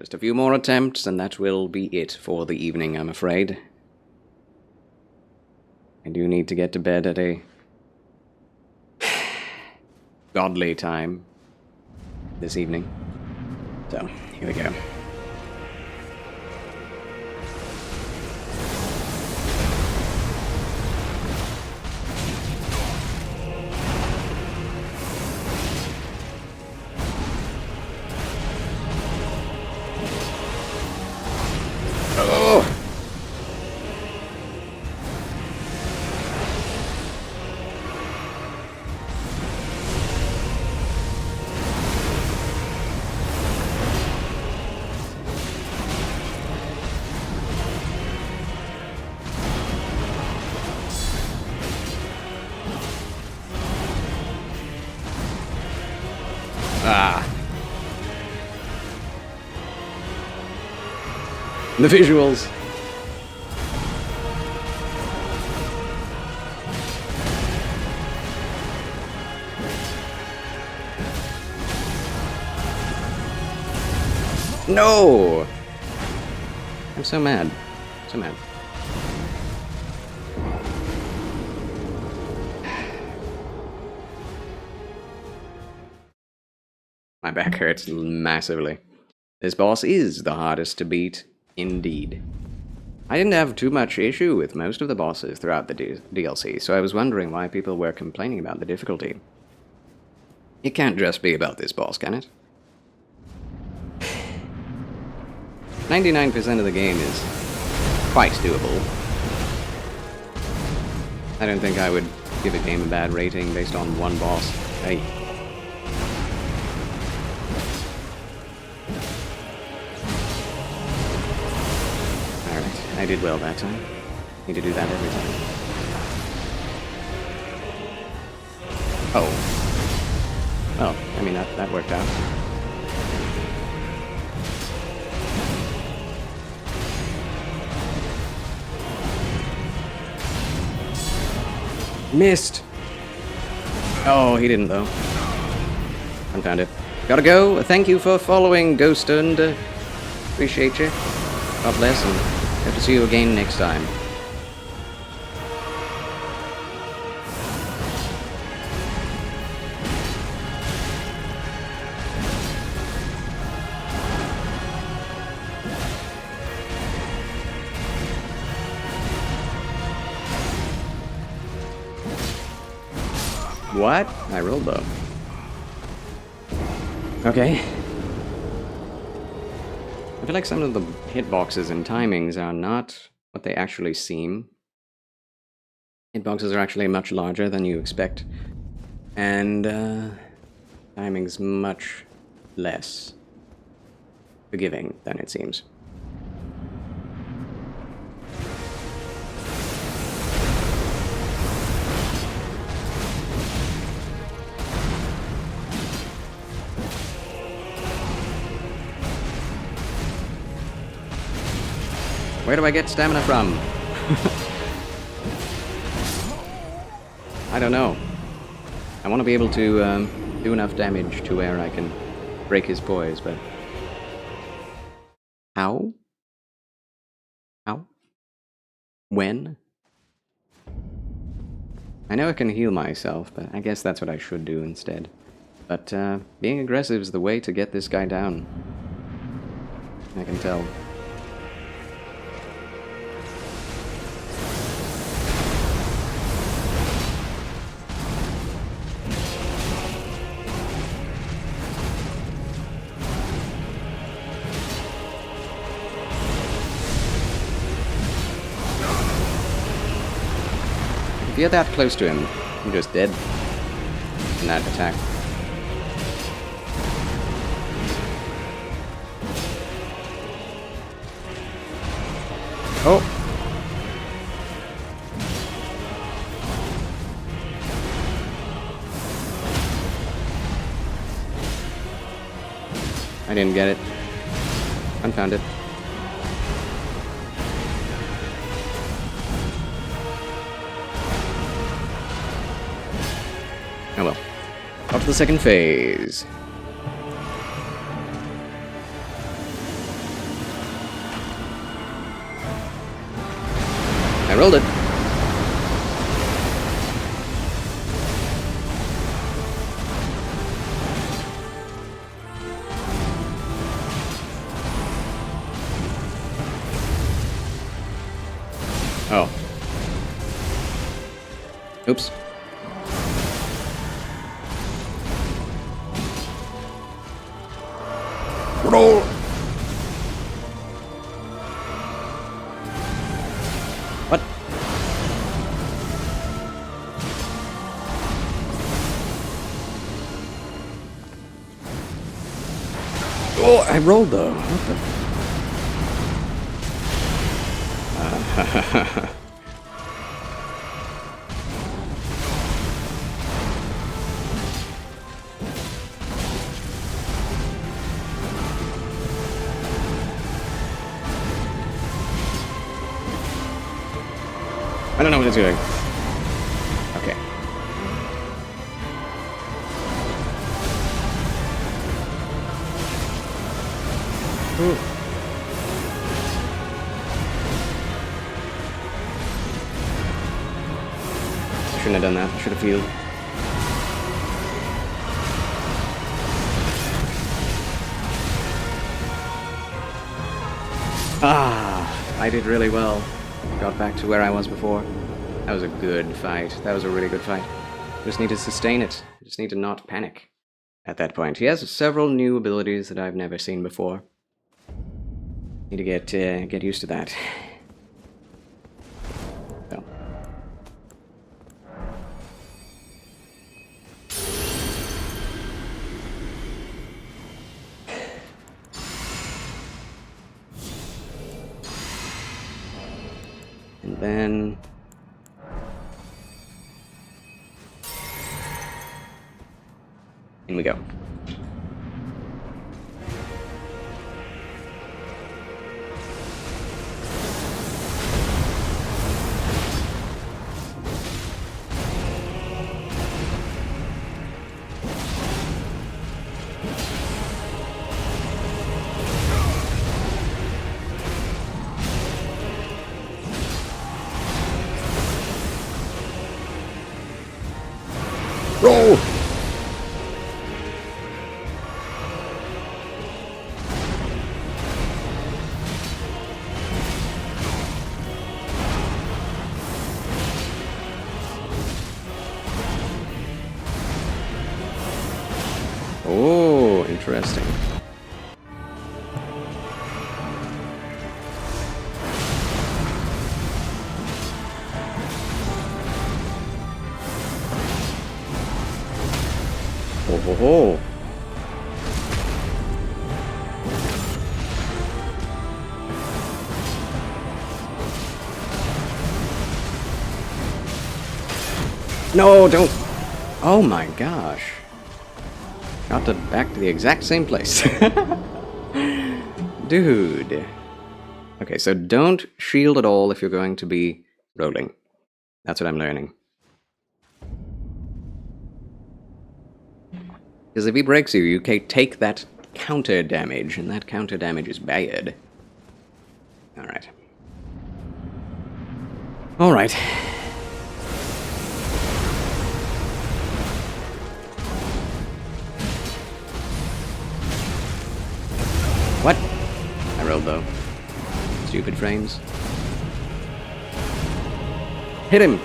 Just a few more attempts, and that will be it for the evening, I'm afraid. I do need to get to bed at a godly time this evening. So, here we go. Oh! Ah. The visuals. No! I'm so mad. So mad. My back hurts massively. This boss is the hardest to beat, indeed. I didn't have too much issue with most of the bosses throughout the DLC, so I was wondering why people were complaining about the difficulty. It can't just be about this boss, can it? 99% of the game is quite doable. I don't think I would give a game a bad rating based on one boss. Hey. Alright, I did well that time. Need to do that every time. Oh. Well, I mean, that worked out. Missed! Oh, he didn't, though. Found it. Gotta go. Thank you for following, Ghost, and appreciate you. God bless, and hope to see you again next time. What? I rolled though. Okay. I feel like some of the hitboxes and timings are not what they actually seem. Hitboxes are actually much larger than you expect. And timing's much less forgiving than it seems. Where do I get stamina from? I don't know. I want to be able to do enough damage to where I can break his poise, but... How? How? When? I know I can heal myself, but I guess that's what I should do instead. But being aggressive is the way to get this guy down. I can tell. If you're that close to him, you're just dead in that attack. Oh! I didn't get it. Unfound it. Oh well. Up to the second phase. I rolled it. Oh. Oops. Roll! What? Oh, I rolled though. What the? I don't know what it's doing. Okay. Ooh. Shouldn't have done that. Should have healed. Ah, I did really well. Got back to where I was before. That was a good fight. That was a really good fight. Just need to sustain it. Just need to not panic at that point. He has several new abilities that I've never seen before. Need to get used to that. So. And then in we go. Roll! Oh, interesting. Oh, ho, ho. No, don't. Oh my gosh. Got to back to the exact same place. Dude. Okay, so don't shield at all if you're going to be rolling. That's what I'm learning. Because if he breaks you, you can take that counter damage, and that counter damage is bad. Alright. Alright. What? I rolled though. Stupid frames. Hit him!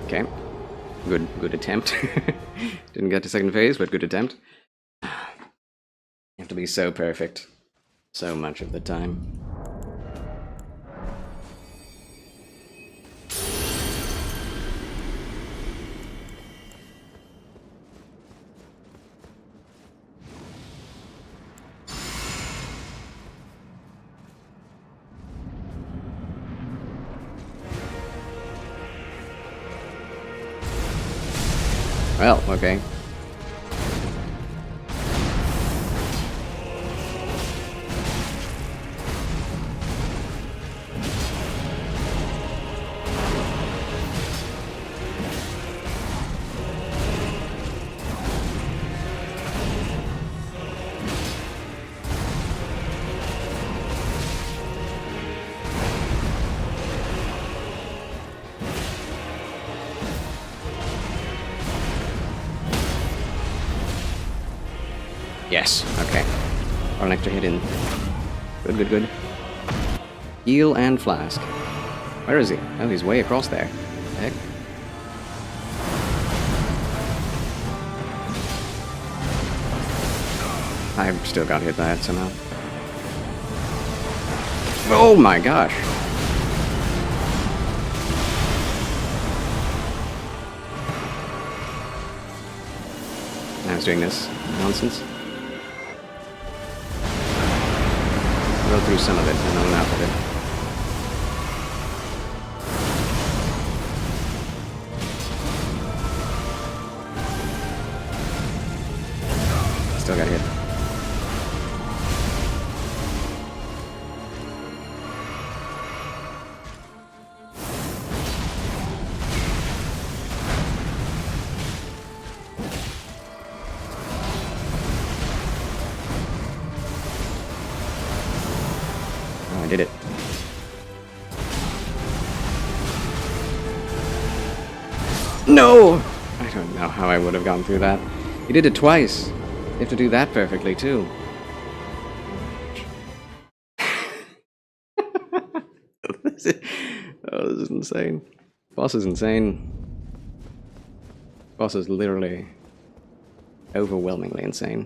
Okay. Good attempt. Didn't get to second phase, but good attempt. have to be so perfect. So much of the time. Well, okay. Yes, okay. Got an extra hit in. Good, good, good. Heal and flask. Where is he? Oh, he's way across there. Heck. I've still got hit by it somehow. Oh my gosh! I was doing this nonsense. Go through some of it, and not enough of it. Still got hit. I did it. No! I don't know how I would have gone through that. You did it twice. You have to do that perfectly, too. this is insane. Boss is insane. Boss is literally overwhelmingly insane.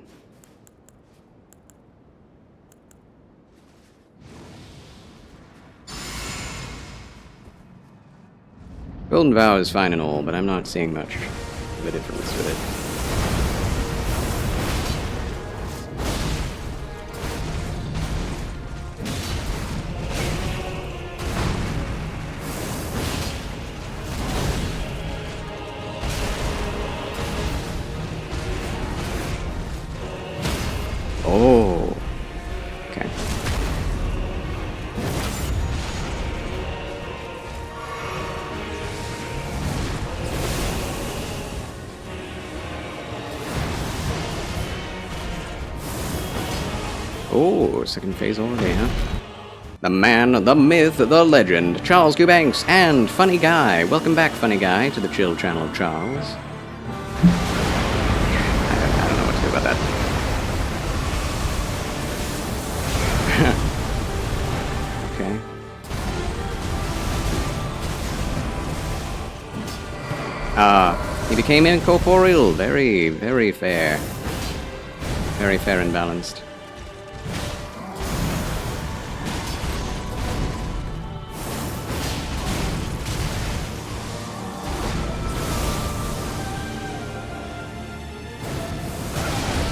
Golden Vow is fine and all, but I'm not seeing much of a difference with it. Oh, okay. Oh, second phase already, huh? The man, the myth, the legend, Charles Eubanks, and Funny Guy. Welcome back, Funny Guy, to the chill channel of Charles. I don't know what to do about that. Okay. He became incorporeal. Very, very fair. Very fair and balanced.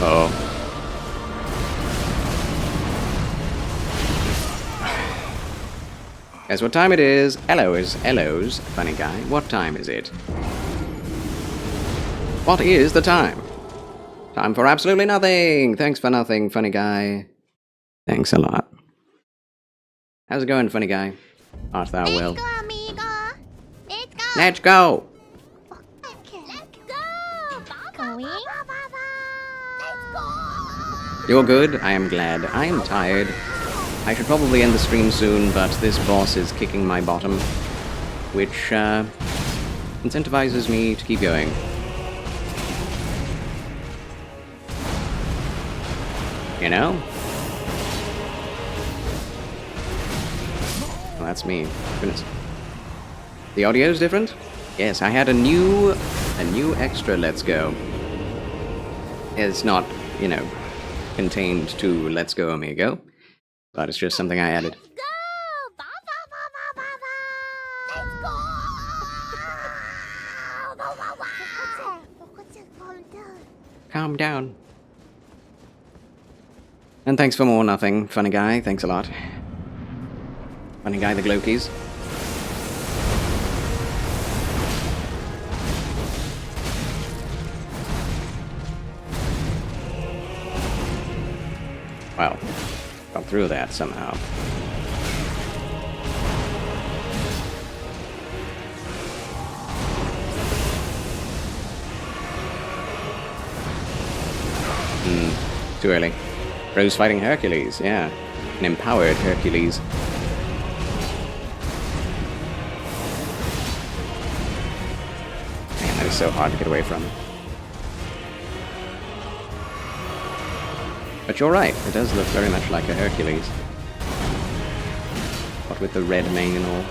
Uh-oh. Guess what time it is? Hello's, Funny Guy. What time is it? What is the time? Time for absolutely nothing. Thanks for nothing, Funny Guy. Thanks a lot. How's it going, Funny Guy? Art thou well? Let's go, amigo. Let's go. Let's go! Let's go. Going. Let's go. You're good? I am glad. I am tired. I should probably end the stream soon, but this boss is kicking my bottom, which incentivizes me to keep going. You know? Well, that's me. Goodness. The audio's different? Yes, I had a new extra Let's Go. It's not, you know, contained to Let's Go Amigo, but it's just something I added. Let's go! Ba ba ba ba ba ba! Let's go! Ba ba ba! Calm down. Calm down. And thanks for more nothing, funny guy. Thanks a lot. Funny guy, the Glokies. Well, got through that somehow. Too early. Rose fighting Hercules, yeah. An empowered Hercules. Man, that is so hard to get away from. But you're right, it does look very much like a Hercules. What with the red mane and all.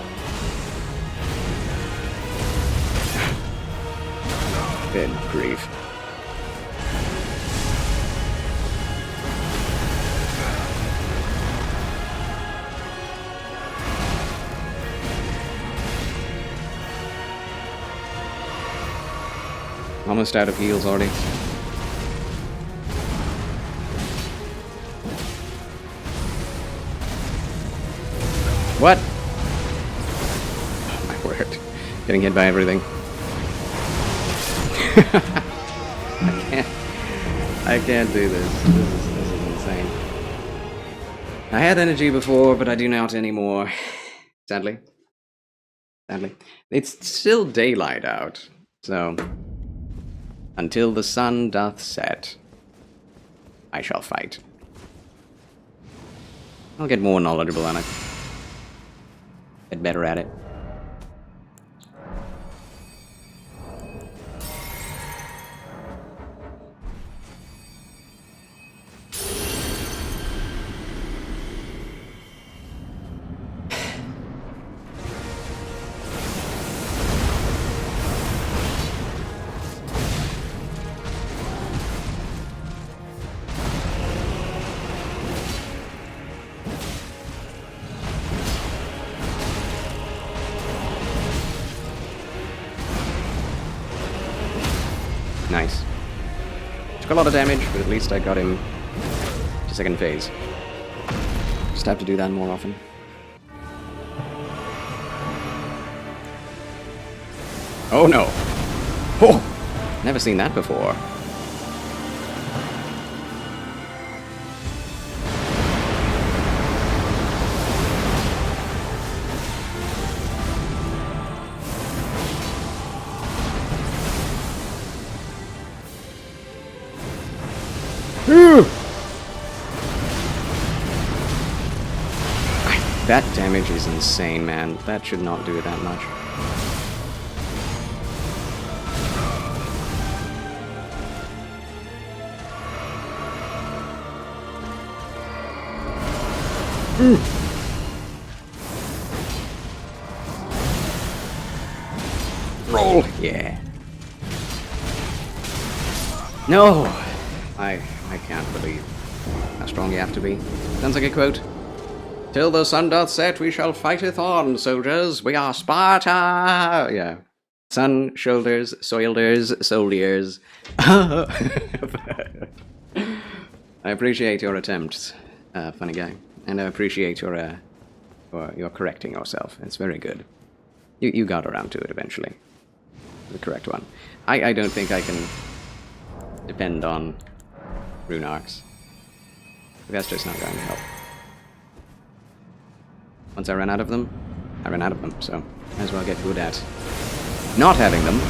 Good grief. Almost out of heals already. What? Oh, my word. Getting hit by everything. I can't do this. This is insane. I had energy before, but I do not anymore. Sadly. Sadly. It's still daylight out, so... Until the sun doth set, I shall fight. I'll get more knowledgeable on it. Get better at it. Nice. Took a lot of damage, but at least I got him to second phase. Just have to do that more often. Oh no! Oh! Never seen that before. That damage is insane, man. That should not do that much. Roll! Yeah. No! I can't believe how strong you have to be. Sounds like a quote. Till the sun doth set, we shall fighteth on, soldiers. We are Sparta! Yeah. Sun, shoulders, soilders, soldiers. I appreciate your attempts, funny guy. And I appreciate your correcting yourself. It's very good. You got around to it eventually. The correct one. I don't think I can depend on rune arcs. That's just not going to help. Once I run out of them, I run out of them, so might as well get good at not having them.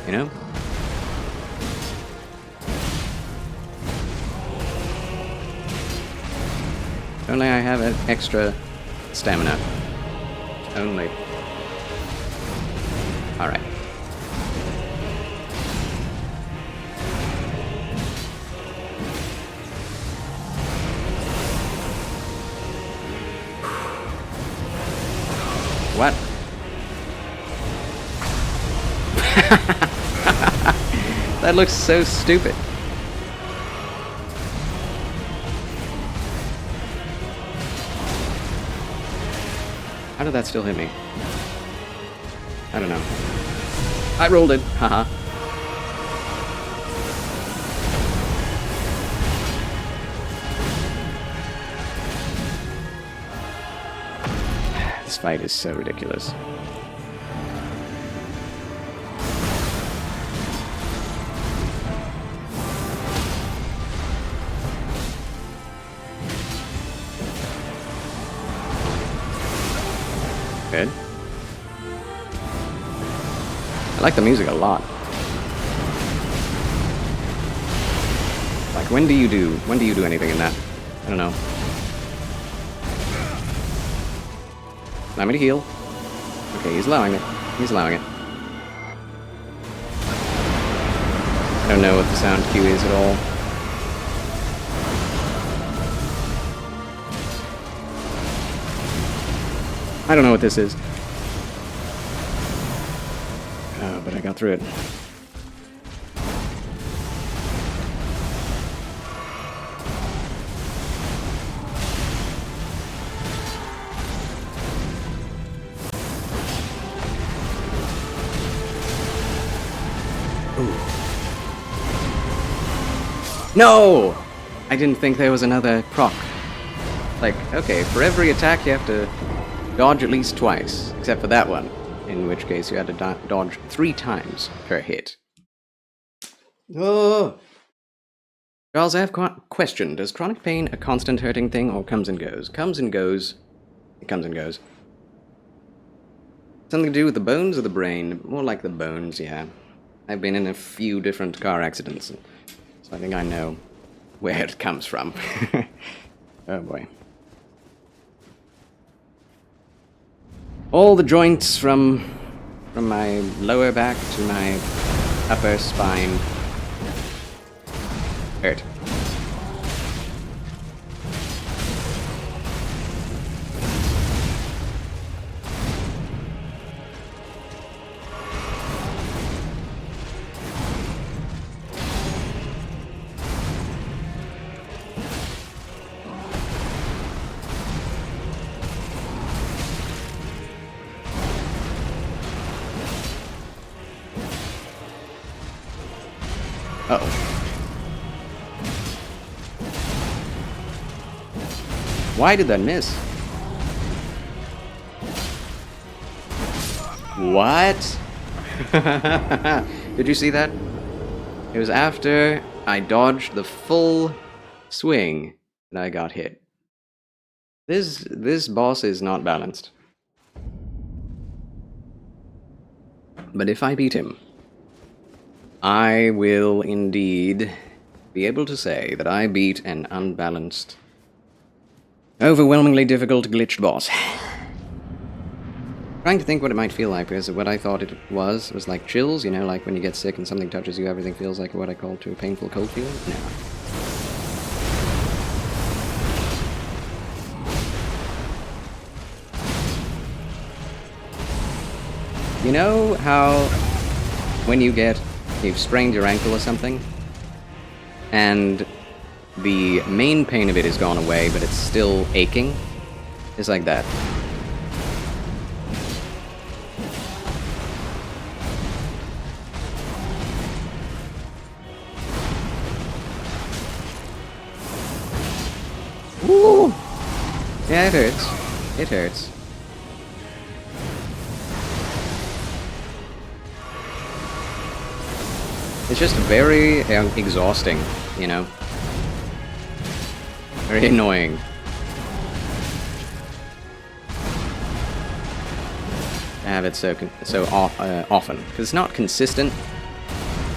You know? If only I have an extra stamina. If only. Alright. What? That looks so stupid. did that still hit me? I don't know. I rolled it. Haha. This fight is so ridiculous. Good. I like the music a lot. Like, when do you do anything in that? I don't know. Allow me to heal. Okay, he's allowing it. He's allowing it. I don't know what the sound cue is at all. I don't know what this is. Oh, but I got through it. Ooh. No! I didn't think there was another proc. Like, okay, for every attack you have to dodge at least twice, except for that one, in which case you had to dodge 3 times per hit. Oh! Charles, I have question. Does chronic pain a constant hurting thing or comes and goes? Comes and goes. It comes and goes. Something to do with the bones or the brain? More like the bones, yeah. I've been in a few different car accidents, so I think I know where it comes from. Oh boy. All the joints from my lower back to my upper spine hurt. Uh-oh. Why did that miss? What? Did you see that? It was after I dodged the full swing that I got hit. This boss is not balanced. But if I beat him, I will indeed be able to say that I beat an unbalanced, overwhelmingly difficult glitched boss. Trying to think what it might feel like, because what I thought it was like chills, you know, like when you get sick and something touches you, everything feels like what I call to a painful cold feeling? No. You know how when you've sprained your ankle or something, and the main pain of it has gone away, but it's still aching? It's like that. Woo! Yeah, it hurts. It hurts. It's just very exhausting, you know? Very annoying. To have it so often. Because it's not consistent.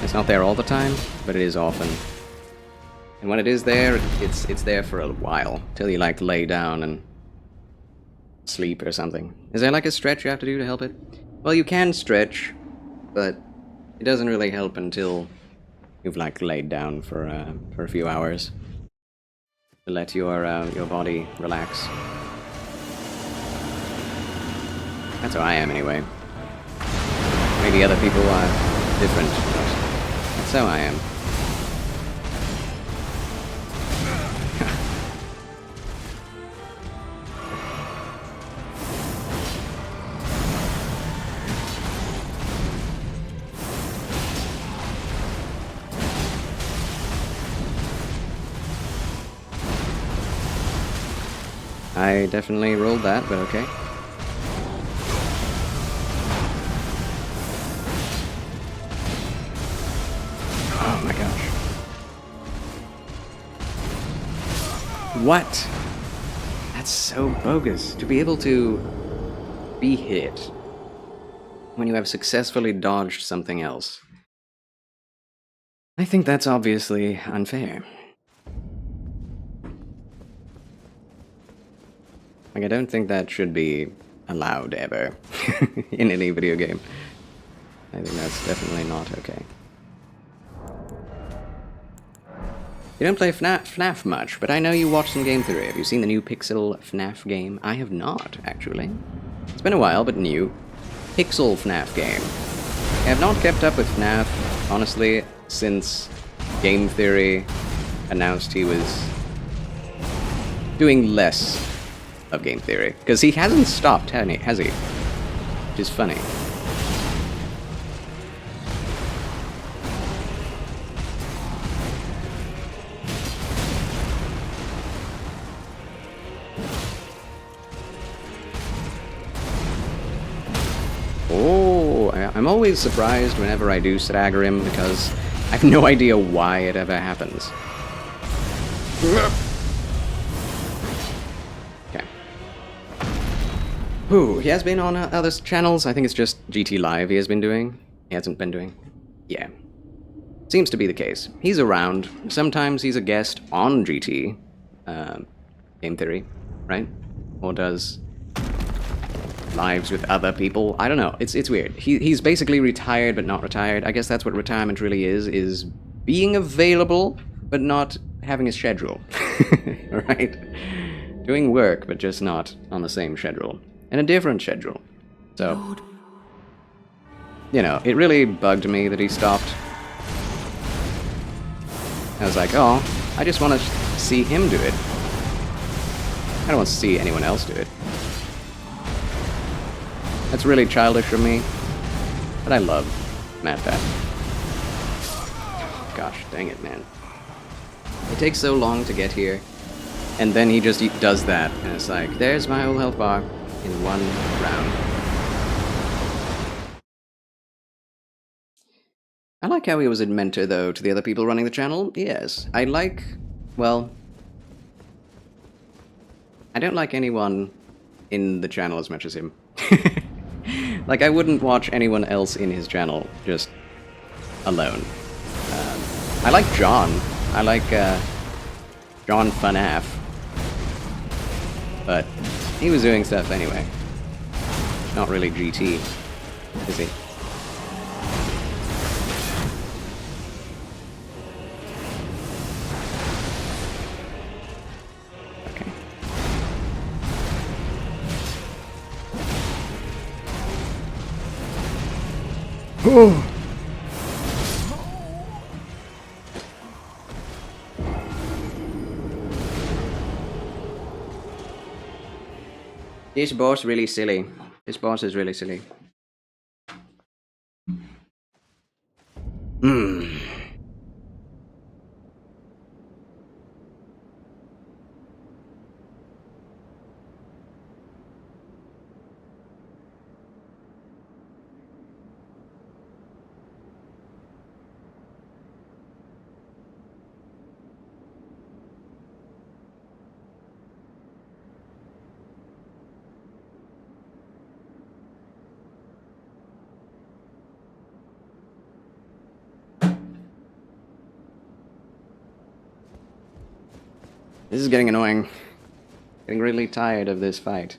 It's not there all the time, but it is often. And when it is there, it's there for a while. Till you, like, lay down and sleep or something. Is there, like, a stretch you have to do to help it? Well, you can stretch, but it doesn't really help until you've, like, laid down for a few hours to let your body relax. That's how I am, anyway. Maybe other people are different, but that's how I am. I definitely rolled that, but okay. Oh my gosh. What? That's so bogus. To be able to be hit when you have successfully dodged something else. I think that's obviously unfair. Like, I don't think that should be allowed ever in any video game. I think that's definitely not okay. You don't play FNAF much, but I know you watch some game theory. Have you seen the new Pixel FNAF game? I have not, actually. It's been a while, but new. Pixel FNAF game. I have not kept up with FNAF, honestly, since Game Theory announced he was doing less of Game Theory. Because he hasn't stopped, has he? Which is funny. Oh, I'm always surprised whenever I do stagger him because I have no idea why it ever happens. Okay. Ooh, he has been on other channels. I think it's just GT Live he has been doing. He hasn't been doing. Yeah. Seems to be the case. He's around. Sometimes he's a guest on GT. Game Theory, right? Or does lives with other people. I don't know. It's weird. He's basically retired but not retired. I guess that's what retirement really is being available but not having a schedule. Right? Doing work but just not on the same schedule. And a different schedule. So, you know, it really bugged me that he stopped. I was like, oh, I just want to see him do it. I don't want to see anyone else do it. That's really childish of me, but I love MatPat. Gosh, dang it, man. It takes so long to get here, and then he just does that, and it's like, there's my whole health bar in one round. I like how he was a mentor, though, to the other people running the channel. Yes, I like, well, I don't like anyone in the channel as much as him. Like, I wouldn't watch anyone else in his channel, just alone. I like John. I like, John FNAF. But he was doing stuff anyway. Not really GT, is he? Oh. This boss really silly. This boss is really silly. This is getting annoying. Getting really tired of this fight.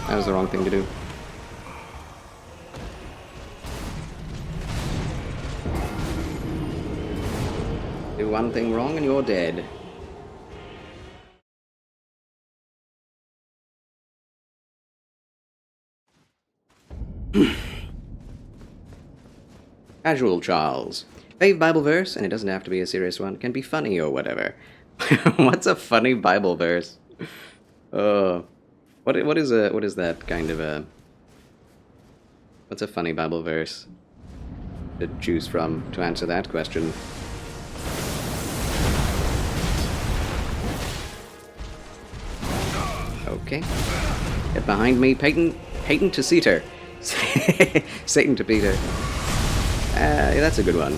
That was the wrong thing to do. Do one thing wrong and you're dead. Casual Charles. Fave Bible verse, and it doesn't have to be a serious one, can be funny or whatever. What's a funny Bible verse? What is that kind of a... What's a funny Bible verse to choose from to answer that question? Okay. Get behind me, Peyton to Ceter. Satan to Peter. Yeah, that's a good one.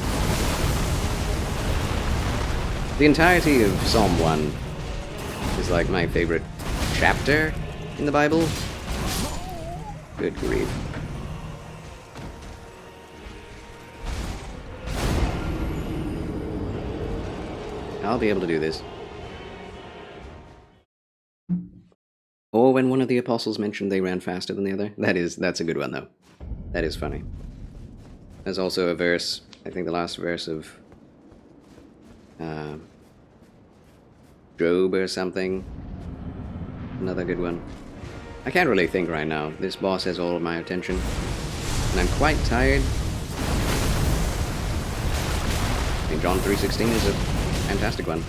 The entirety of Psalm 1 is like my favorite chapter in the Bible. Good grief. I'll be able to do this. Or when one of the apostles mentioned they ran faster than the other. That's a good one, though. That is funny. There's also a verse, I think the last verse of Job or something. Another good one. I can't really think right now. This boss has all of my attention. And I'm quite tired. I think John 3:16 is a fantastic one.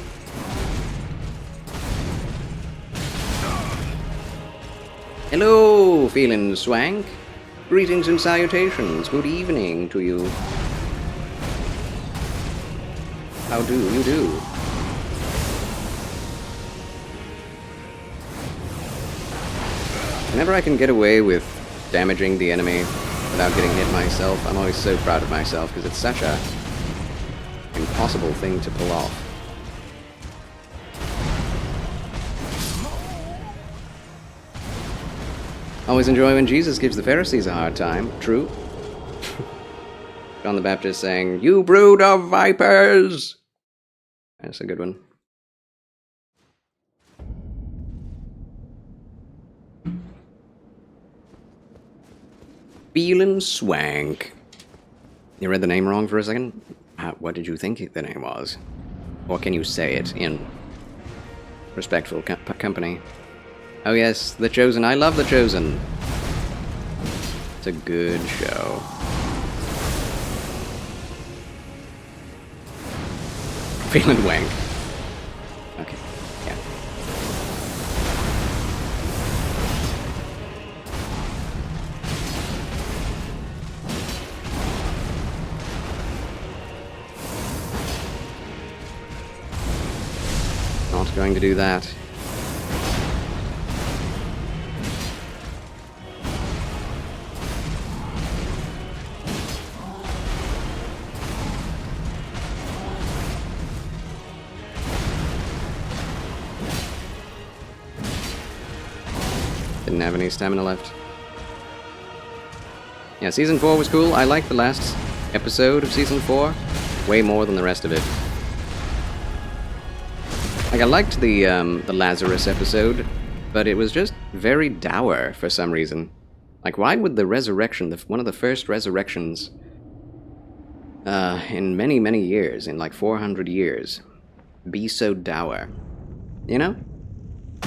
Hello, feeling swank? Greetings and salutations. Good evening to you. How do you do? Whenever I can get away with damaging the enemy without getting hit myself, I'm always so proud of myself because it's such a impossible thing to pull off. Always enjoy when Jesus gives the Pharisees a hard time. True. John the Baptist saying, "You brood of vipers!" That's a good one. Feelin' Swank. You read the name wrong for a second? What did you think the name was? Or can you say it in respectful company? Oh yes, The Chosen. I love The Chosen. It's a good show. Feeling wank. Okay, yeah. Not going to do that. Didn't have any stamina left. Yeah, Season 4 was cool. I liked the last episode of Season 4 way more than the rest of it. Like, I liked the Lazarus episode, but it was just very dour for some reason. Like, why would the resurrection, one of the first resurrections in many, many years, in like 400 years, be so dour? You know?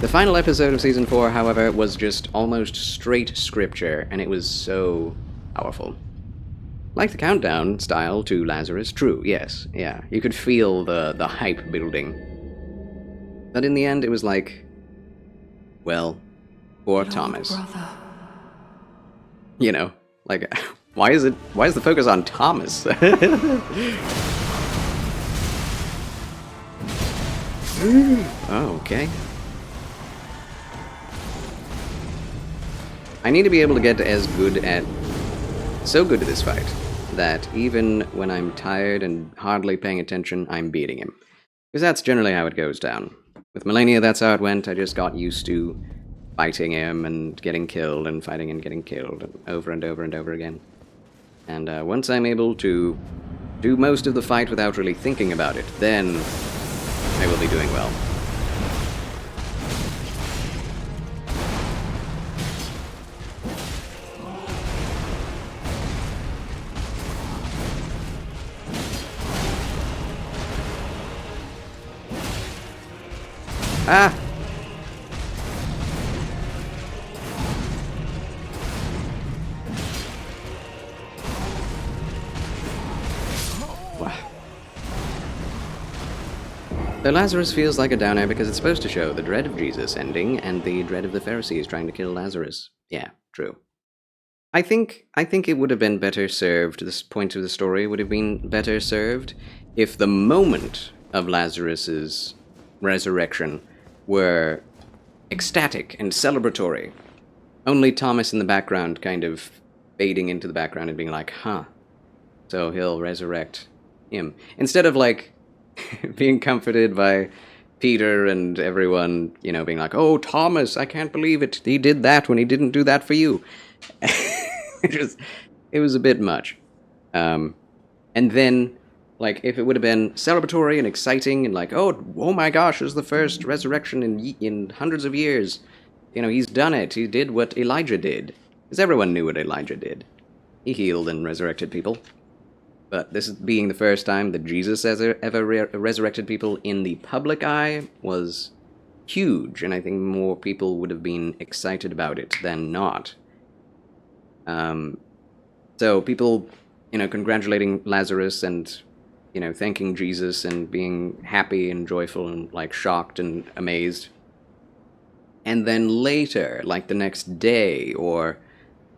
The final episode of Season 4, however, was just almost straight scripture, and it was so powerful. Like the countdown style to Lazarus, true, yes, yeah. You could feel the hype building. But in the end, it was like, well, poor Thomas. Brother. You know, like, why is the focus on Thomas? Oh, okay. I need to be able to get so good at this fight, that even when I'm tired and hardly paying attention, I'm beating him. Because that's generally how it goes down. With Melania, that's how it went. I just got used to fighting him and getting killed and fighting and getting killed over and over and over again. And once I'm able to do most of the fight without really thinking about it, then I will be doing well. Ah! Wow. Though Lazarus feels like a downer because it's supposed to show the dread of Jesus ending and the dread of the Pharisees trying to kill Lazarus. Yeah, true. I think it would have been better served, this point of the story would have been better served if the moment of Lazarus's resurrection were ecstatic and celebratory. Only Thomas in the background kind of fading into the background and being like, huh, so he'll resurrect him. Instead of like being comforted by Peter and everyone, you know, being like, oh, Thomas, I can't believe it. He did that when he didn't do that for you. It was a bit much. And then, like, if it would have been celebratory and exciting and like, oh my gosh, this is the first resurrection in hundreds of years. You know, he's done it. He did what Elijah did. Because everyone knew what Elijah did. He healed and resurrected people. But this being the first time that Jesus ever resurrected people in the public eye was huge, and I think more people would have been excited about it than not. So people, you know, congratulating Lazarus and, you know, thanking Jesus and being happy and joyful and, like, shocked and amazed. And then later, like the next day or,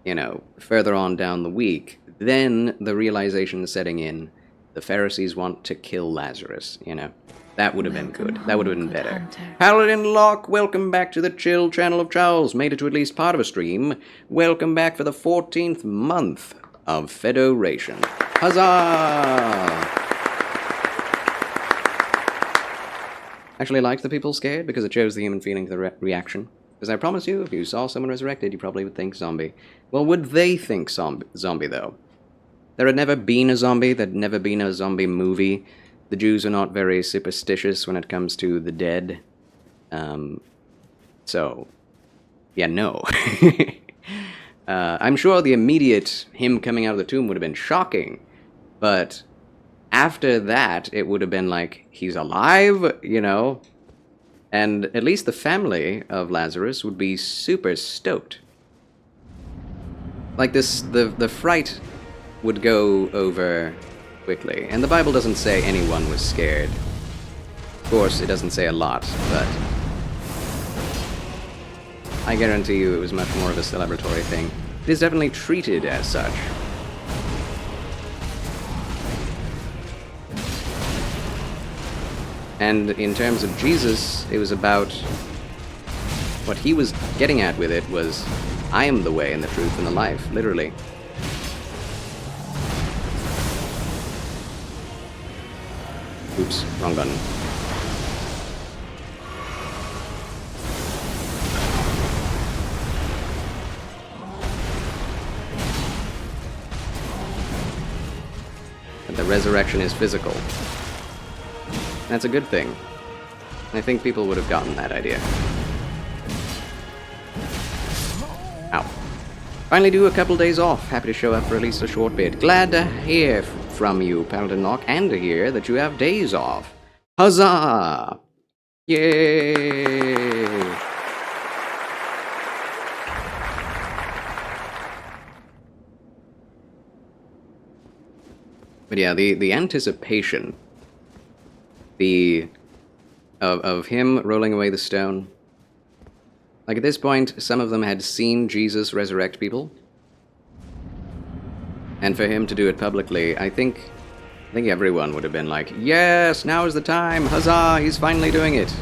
you know, further on down the week, then the realization setting in, the Pharisees want to kill Lazarus, you know. That would have been good. That would have been better. Paladin Locke, welcome back to the Chill Channel of Charles. Made it to at least part of a stream. Welcome back for the 14th month of Federation. Huzzah! Actually, I liked the people scared because it shows the human feeling to the reaction. Because I promise you, if you saw someone resurrected, you probably would think zombie. Well, would they think zombie, though? There had never been a zombie. There'd never been a zombie movie. The Jews are not very superstitious when it comes to the dead. So, yeah, no. I'm sure the immediate him coming out of the tomb would have been shocking. But after that, it would have been like, he's alive, you know? And at least the family of Lazarus would be super stoked. Like this, the fright would go over quickly. And the Bible doesn't say anyone was scared. Of course, it doesn't say a lot, but I guarantee you it was much more of a celebratory thing. It is definitely treated as such. And in terms of Jesus, it was about what he was getting at with it was, I am the way and the truth and the life, literally. Oops, wrong button. But the resurrection is physical. That's a good thing. I think people would have gotten that idea. Ow. Finally do a couple days off. Happy to show up for at least a short bit. Glad to hear from you, Paladin Locke, and to hear that you have days off. Huzzah! Yay! But yeah, the anticipation of him rolling away the stone. Like at this point, some of them had seen Jesus resurrect people. And for him to do it publicly, I think everyone would have been like, yes, now is the time, huzzah, he's finally doing it.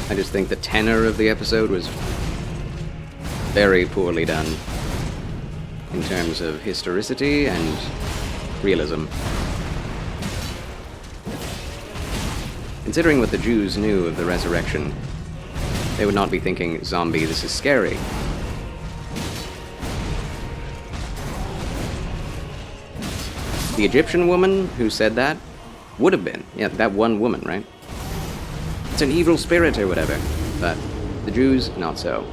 I just think the tenor of the episode was very poorly done in terms of historicity and realism. Considering what the Jews knew of the resurrection, they would not be thinking, zombie, this is scary. The Egyptian woman who said that would have been, yeah, that one woman, right? It's an evil spirit or whatever. But the Jews, not so.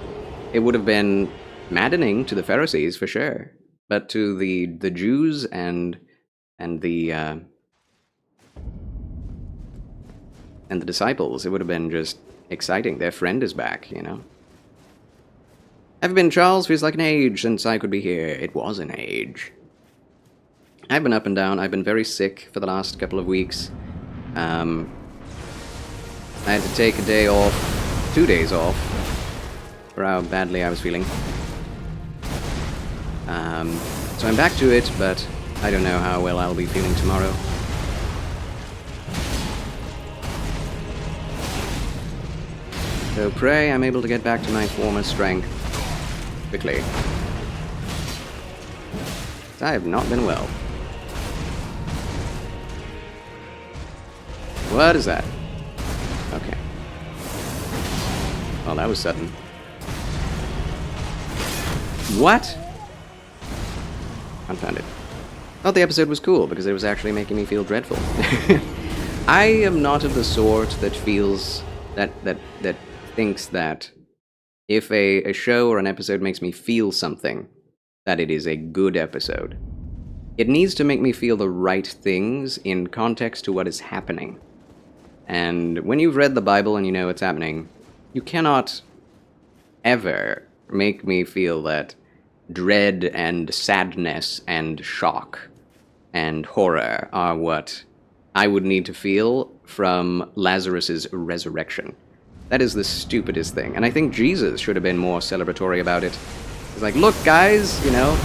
It would have been maddening to the Pharisees for sure, but to the Jews and the and the disciples, it would have been just exciting. Their friend is back, you know? I've been Charles feels like an age since I could be here. It was an age. I've been up and down. I've been very sick for the last couple of weeks. I had to take a day off, 2 days off, for how badly I was feeling. So I'm back to it, but I don't know how well I'll be feeling tomorrow. So pray I'm able to get back to my former strength quickly. I have not been well. What is that? Okay. Well, that was sudden. What? Unfounded. Thought the episode was cool because it was actually making me feel dreadful. I am not of the sort that feels that thinks that if a show or an episode makes me feel something, that it is a good episode. It needs to make me feel the right things in context to what is happening. And when you've read the Bible and you know what's happening, you cannot ever make me feel that dread and sadness and shock and horror are what I would need to feel from Lazarus's resurrection. That is the stupidest thing. And I think Jesus should have been more celebratory about it. He's like, look, guys, you know,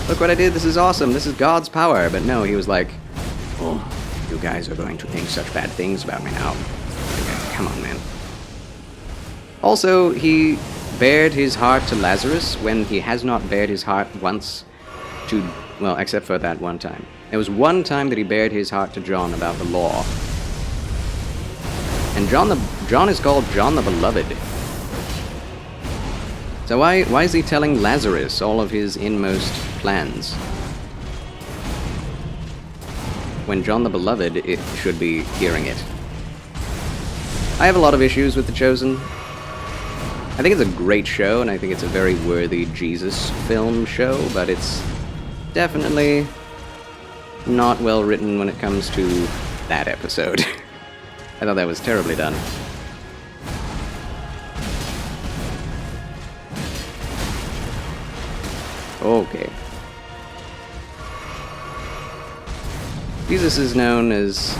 look what I did. This is awesome. This is God's power. But no, he was like, oh, you guys are going to think such bad things about me now. Like, come on, man. Also, he bared his heart to Lazarus when he has not bared his heart once to, well, except for that one time. There was one time that he bared his heart to John about the law. And John is called John the Beloved. So why is he telling Lazarus all of his inmost plans? When John the Beloved should be hearing it. I have a lot of issues with The Chosen. I think it's a great show, and I think it's a very worthy Jesus film show, but it's definitely not well written when it comes to that episode. I thought that was terribly done. Okay. Jesus is known as,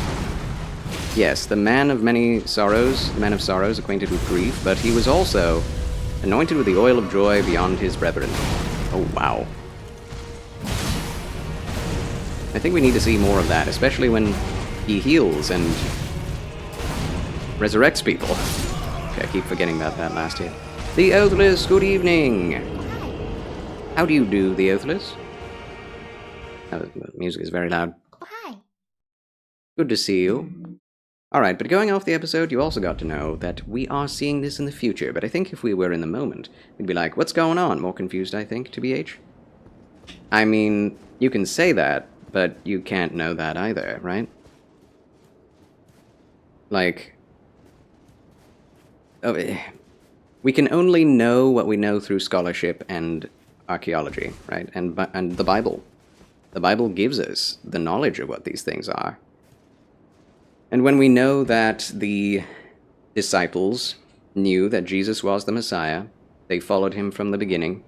yes, the man of many sorrows, the man of sorrows, acquainted with grief, but he was also anointed with the oil of joy beyond his brethren. Oh, wow. I think we need to see more of that, especially when he heals and resurrects people. Okay, I keep forgetting about that last hit. The Oathless, good evening! How do you do, the Oathless? Oh, the music is very loud. Oh, hi. Good to see you. Alright, but going off the episode, you also got to know that we are seeing this in the future, but I think if we were in the moment, we'd be like, what's going on? More confused, I think, to BH. I mean, you can say that, but you can't know that either, right? Like, we can only know what we know through scholarship and archaeology, right? And the Bible. The Bible gives us the knowledge of what these things are. And when we know that the disciples knew that Jesus was the Messiah, they followed him from the beginning.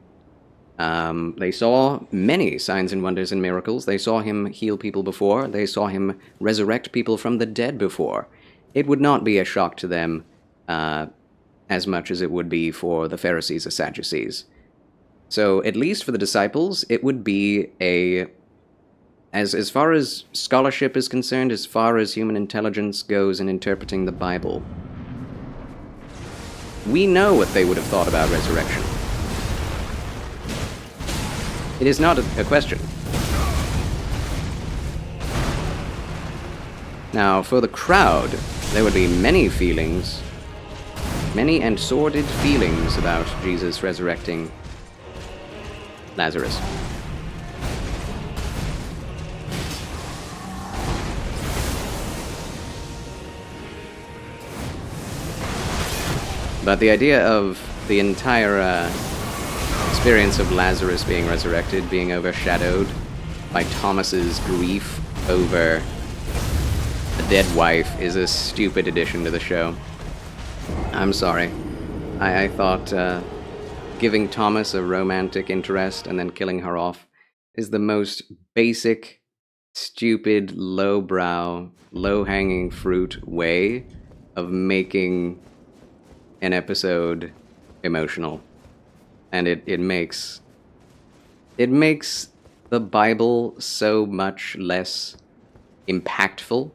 They saw many signs and wonders and miracles. They saw him heal people before. They saw him resurrect people from the dead before. It would not be a shock to them as much as it would be for the Pharisees or Sadducees. So, at least for the disciples, it would be a... As far as scholarship is concerned, as far as human intelligence goes in interpreting the Bible, we know what they would have thought about resurrection. It is not a question. Now, for the crowd, there would be many feelings, many and sordid feelings about Jesus resurrecting Lazarus. But the idea of the entire experience of Lazarus being resurrected being overshadowed by Thomas's grief over The dead wife is a stupid addition to the show. I'm sorry. I thought giving Thomas a romantic interest and then killing her off is the most basic, stupid, lowbrow, low-hanging fruit way of making an episode emotional. And it makes the Bible so much less impactful.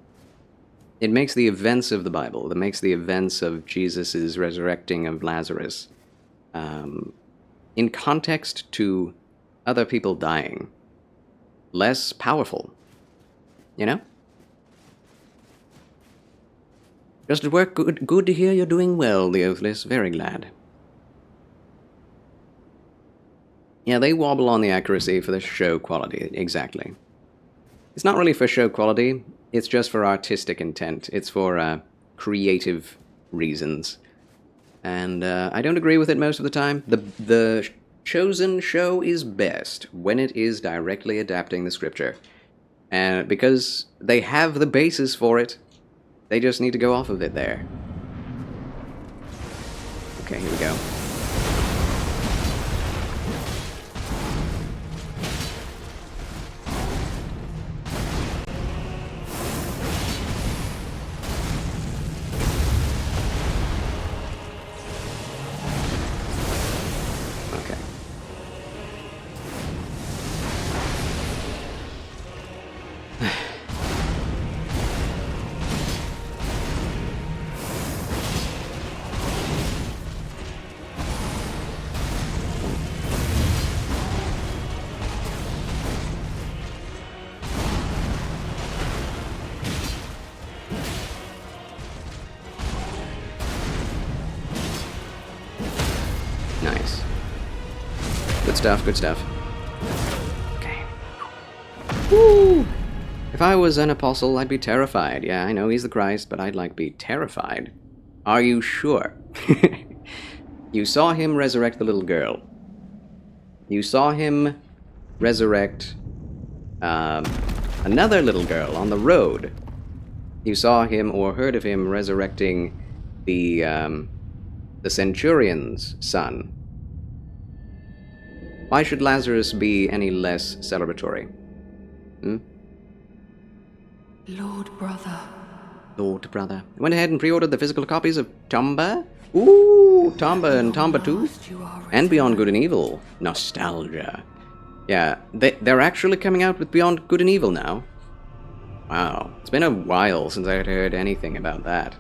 It makes the events of the Bible, it makes the events of Jesus' resurrecting of Lazarus, in context to other people dying, less powerful. You know? Just at work, good to hear you're doing well, Leothless. Very glad. Yeah, they wobble on the accuracy for the show quality, exactly. It's not really for show quality, it's just for artistic intent. It's for creative reasons. And I don't agree with it most of the time. The chosen show is best when it is directly adapting the scripture. And because they have the basis for it, they just need to go off of it there. Okay, here we go. Nice. Good stuff, good stuff. Okay. Woo! If I was an apostle, I'd be terrified. Yeah, I know he's the Christ, but I'd like be terrified. Are you sure? You saw him resurrect the little girl. You saw him resurrect another little girl on the road. You saw him or heard of him resurrecting the centurion's son. Why should Lazarus be any less celebratory? Hmm? Lord Brother. Lord Brother. Went ahead and pre-ordered the physical copies of Tomba. Ooh, Tomba and Tomba 2. And Beyond Good and Evil. Nostalgia. Yeah, they're actually coming out with Beyond Good and Evil now. Wow, it's been a while since I had heard anything about that.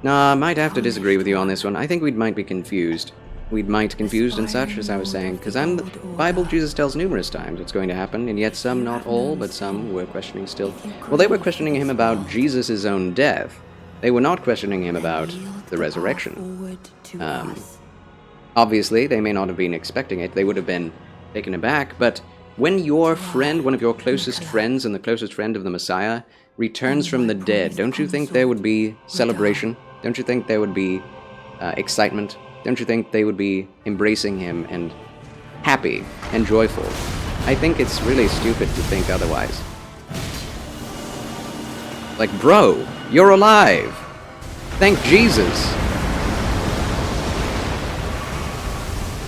Nah, I might have to disagree with you on this one. I think we might be confused. We might confused and such, as I was saying, because the Bible, Jesus tells numerous times what's going to happen, and yet some, not all, but some were questioning still. Well, they were questioning him about Jesus' own death. They were not questioning him about the resurrection. Obviously, they may not have been expecting it. They would have been taken aback, but when your friend, one of your closest friends and the closest friend of the Messiah, returns from the dead, don't you think there would be celebration? Don't you think there would be excitement? Don't you think they would be embracing him and happy and joyful? I think it's really stupid to think otherwise. Like, bro, you're alive! Thank Jesus!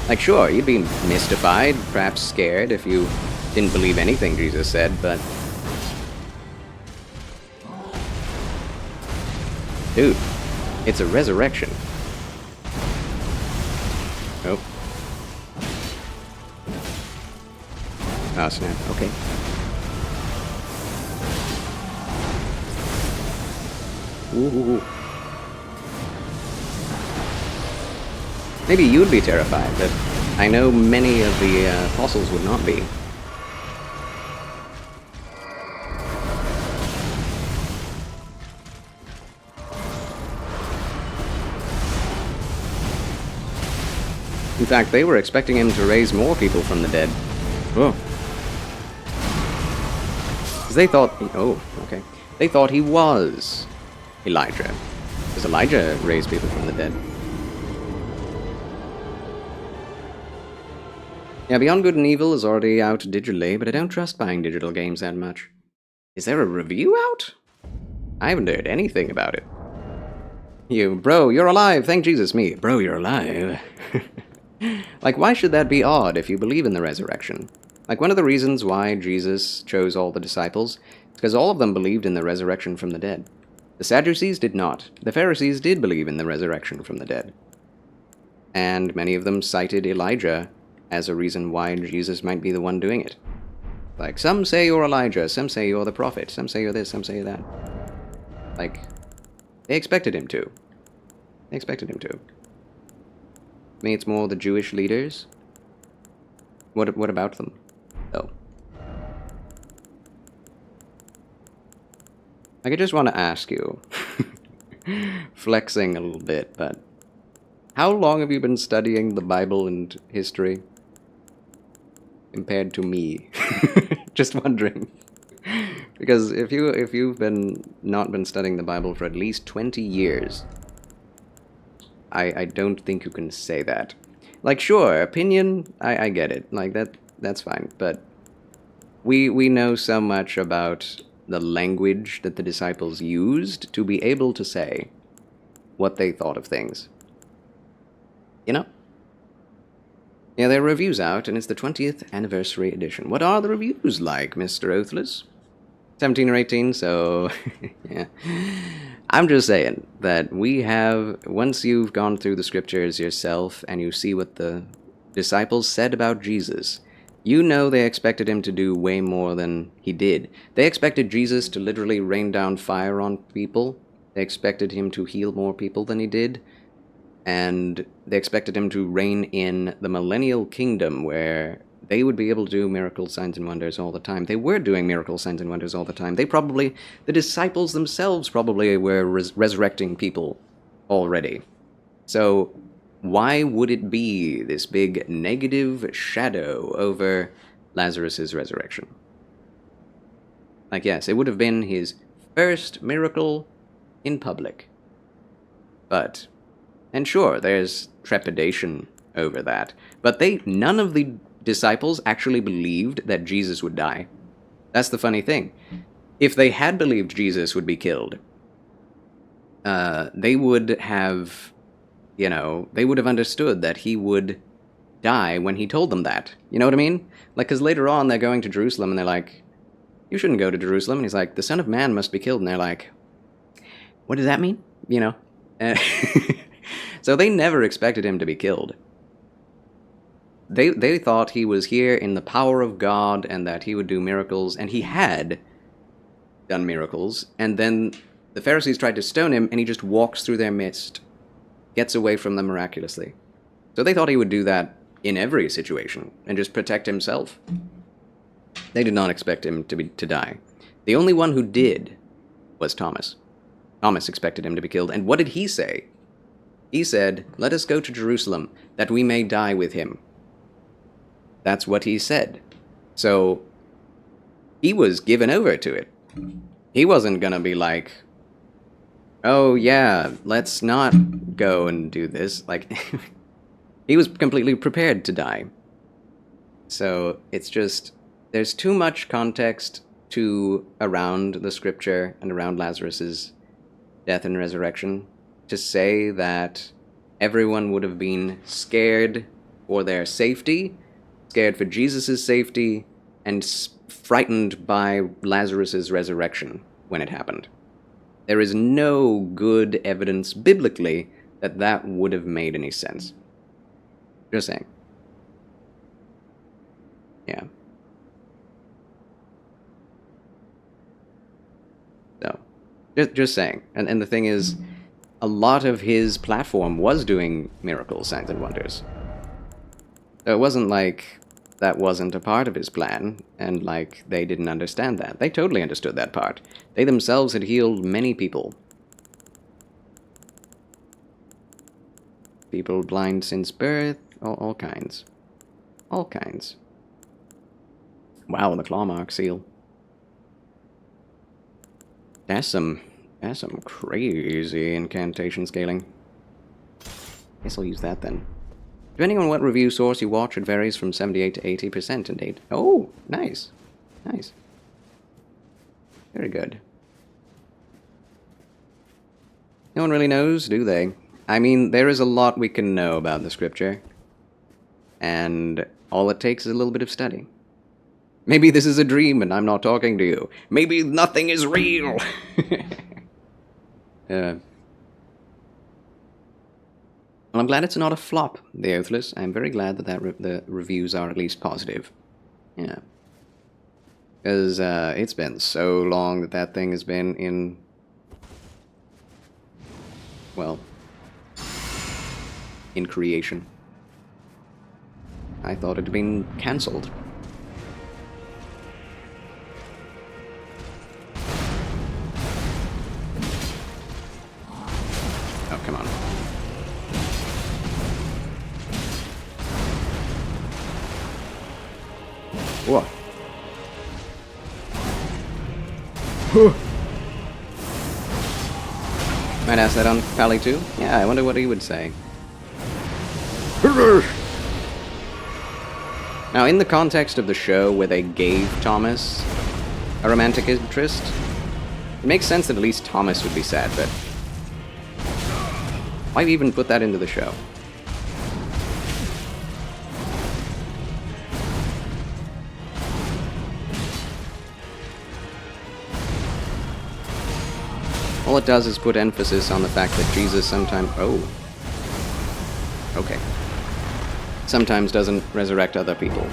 Like, sure, you'd be mystified, perhaps scared if you didn't believe anything Jesus said, but... Dude, it's a resurrection. Oh. Oh, snap. Okay. Ooh. Maybe you'd be terrified, but I know many of the apostles would not be. In fact, they were expecting him to raise more people from the dead. Oh. Because they thought... Oh, okay. They thought he was Elijah. Because Elijah raised people from the dead. Yeah, Beyond Good and Evil is already out digitally, but I don't trust buying digital games that much. Is there a review out? I haven't heard anything about it. You, bro, you're alive, thank Jesus. Me, bro, you're alive. Like, why should that be odd if you believe in the resurrection? Like, one of the reasons why Jesus chose all the disciples is because all of them believed in the resurrection from the dead. The Sadducees did not. The Pharisees did believe in the resurrection from the dead. And many of them cited Elijah as a reason why Jesus might be the one doing it. Like, some say you're Elijah, some say you're the prophet, some say you're this, some say you're that. Like, they expected him to. They expected him to. I mean, it's more the Jewish leaders. What about them, though? Like, I just want to ask you, flexing a little bit, but how long have you been studying the Bible and history compared to me? Just wondering. Because if you've not been studying the Bible for at least 20 years, I don't think you can say that. Like, sure, opinion, I get it. Like, that's fine. But we know so much about the language that the disciples used to be able to say what they thought of things. You know? Yeah, there are reviews out, and it's the 20th anniversary edition. What are the reviews like, Mr. Oathless? 17 or 18, so yeah. I'm just saying that we have, once you've gone through the scriptures yourself and you see what the disciples said about Jesus, you know they expected him to do way more than he did. They expected Jesus to literally rain down fire on people. They expected him to heal more people than he did. And they expected him to reign in the millennial kingdom where they would be able to do miracles, signs, and wonders all the time. They were doing miracles, signs, and wonders all the time. The disciples themselves probably were resurrecting people already. So why would it be this big negative shadow over Lazarus' resurrection? Like, yes, it would have been his first miracle in public. But, and sure, there's trepidation over that. But none of the disciples actually believed that Jesus would die. That's the funny thing. If they had believed Jesus would be killed, they would have, they would have understood that he would die when he told them that. You know what I mean? Like, because later on they're going to Jerusalem and they're like, you shouldn't go to Jerusalem. And he's like, the Son of Man must be killed. And they're like, what does that mean? So they never expected him to be killed. They thought he was here in the power of God and that he would do miracles, and he had done miracles, and then the Pharisees tried to stone him, and he just walks through their midst, gets away from them miraculously. So they thought he would do that in every situation, and just protect himself. They did not expect him to die. The only one who did was Thomas. Thomas expected him to be killed, and what did he say? He said, "Let us go to Jerusalem, that we may die with him." That's what he said. So he was given over to it. He wasn't going to be like, oh yeah, let's not go and do this. Like, he was completely prepared to die. So it's just, there's too much context around the scripture and around Lazarus's death and resurrection to say that everyone would have been scared for their safety, scared for Jesus' safety, and frightened by Lazarus' resurrection when it happened. There is no good evidence biblically that would have made any sense. Just saying. Yeah. So, just saying. And the thing is, a lot of his platform was doing miracles, signs, and wonders. So it wasn't like that wasn't a part of his plan, and like they didn't understand that. They totally understood that part. They themselves had healed many people. People blind since birth, all kinds. All kinds. Wow, the claw mark seal. That's some crazy incantation scaling. Guess I'll use that then. Depending on what review source you watch, it varies from 78 to 80% in date. Oh, nice. Nice. Very good. No one really knows, do they? I mean, there is a lot we can know about the scripture. And all it takes is a little bit of study. Maybe this is a dream and I'm not talking to you. Maybe nothing is real. Well, I'm glad it's not a flop, The Oathless. I'm very glad that, the reviews are at least positive. Yeah. Because it's been so long that that thing has been in... well... in creation. I thought it had been cancelled. Oh, come on. Whoa. Might ask that on Pally too? Yeah, I wonder what he would say. Now, in the context of the show where they gave Thomas a romantic interest, it makes sense that at least Thomas would be sad, but why even put that into the show? All it does is put emphasis on the fact that Jesus sometimes... oh. Okay. Sometimes doesn't resurrect other people.